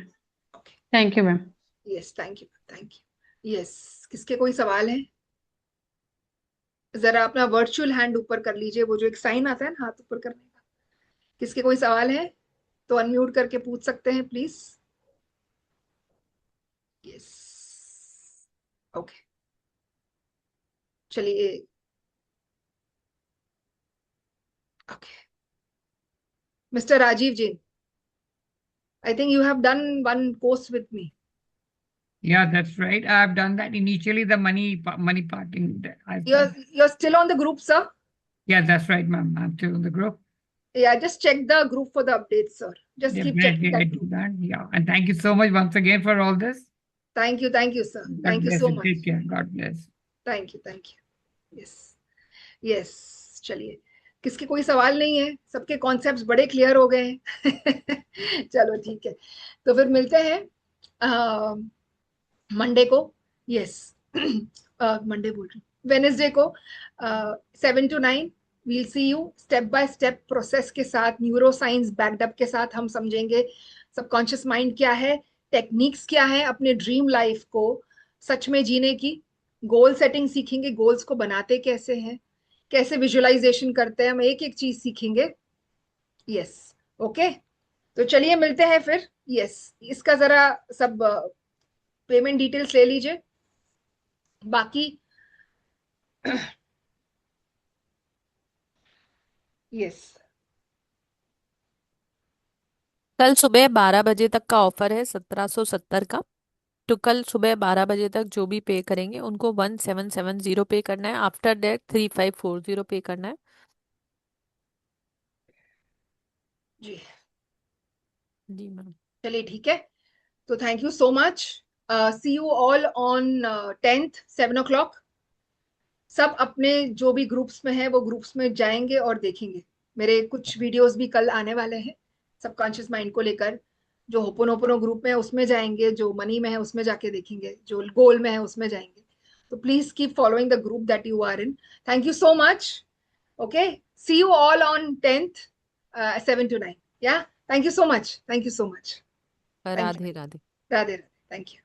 Speaker 2: Okay.
Speaker 6: Thank you ma'am.
Speaker 2: Yes, thank you thank you. Yes, किसके कोई सवाल है? जरा अपना वर्चुअल हैंड ऊपर कर लीजिए, वो जो एक साइन आता है ना हाथ ऊपर करने का। किसके कोई सवाल है तो अनम्यूट करके पूछ सकते हैं प्लीज। यस। ओके, चलिए। Okay. Mr. Rajiv Jain, I think you have done one course with me.
Speaker 7: Yeah, that's right. I've done that initially. The money parting. I've done.
Speaker 2: You're still on the group, sir?
Speaker 7: Yeah, that's right, ma'am. I'm still in the group.
Speaker 2: Yeah, just check the group for the updates, sir. Just keep checking
Speaker 7: Definitely, I
Speaker 2: that
Speaker 7: do
Speaker 2: group.
Speaker 7: that. Yeah, and thank you so much once again for all this.
Speaker 2: Thank you, sir.
Speaker 7: God
Speaker 2: Thank you
Speaker 7: bless
Speaker 2: so
Speaker 7: you.
Speaker 2: much.
Speaker 7: Take care. God bless.
Speaker 2: Thank you yes yes. चलिए, किसके कोई सवाल नहीं है? सबके concepts बड़े clear हो गए हैं। चलो ठीक है, तो फिर मिलते हैं मंडे को। यस, मंडे बोल रही हूँ, वेनेसडे को 7 to 9 we'll see you. Step by step process के साथ, न्यूरो साइंस बैकडअप के साथ हम समझेंगे सबकॉन्शियस माइंड क्या है, टेक्निक्स क्या है अपने ड्रीम लाइफ को सच में जीने की। गोल सेटिंग सीखेंगे, गोल्स को बनाते कैसे हैं, कैसे विजुअलाइजेशन करते हैं, हम एक एक चीज सीखेंगे। यस, ओके, तो चलिए मिलते हैं फिर। यस, इसका जरा सब पेमेंट डिटेल्स ले लीजिए। बाकी यस,
Speaker 1: कल सुबह 12 बजे तक का ऑफर है 1770 का। तो कल सुबह 12 बजे तक जो भी पे करेंगे उनको 1770 पे करना है। आफ्टर दैट 3540 पे करना है।
Speaker 2: जी
Speaker 1: जी मैम।
Speaker 2: चलिए ठीक है, तो thank you so much. See you all on 10th 7 o'clock। सब अपने जो भी ग्रुप्स में है वो ग्रुप्स में जाएंगे और देखेंगे। मेरे कुछ वीडियोस भी कल आने वाले हैं सबकॉन्शियस माइंड को लेकर। जो होपोनोपोनो ग्रुप में है उसमें जाएंगे, जो मनी में है उसमें जाके देखेंगे, जो गोल में है उसमें जाएंगे। तो please keep following the group that you are in. Thank you so much. Okay, see you all on 10th 7 to 9। Yeah, thank you so much, thank you so much. Thank you,
Speaker 1: Radhe Radhe.
Speaker 2: Radhe Radhe, thank you.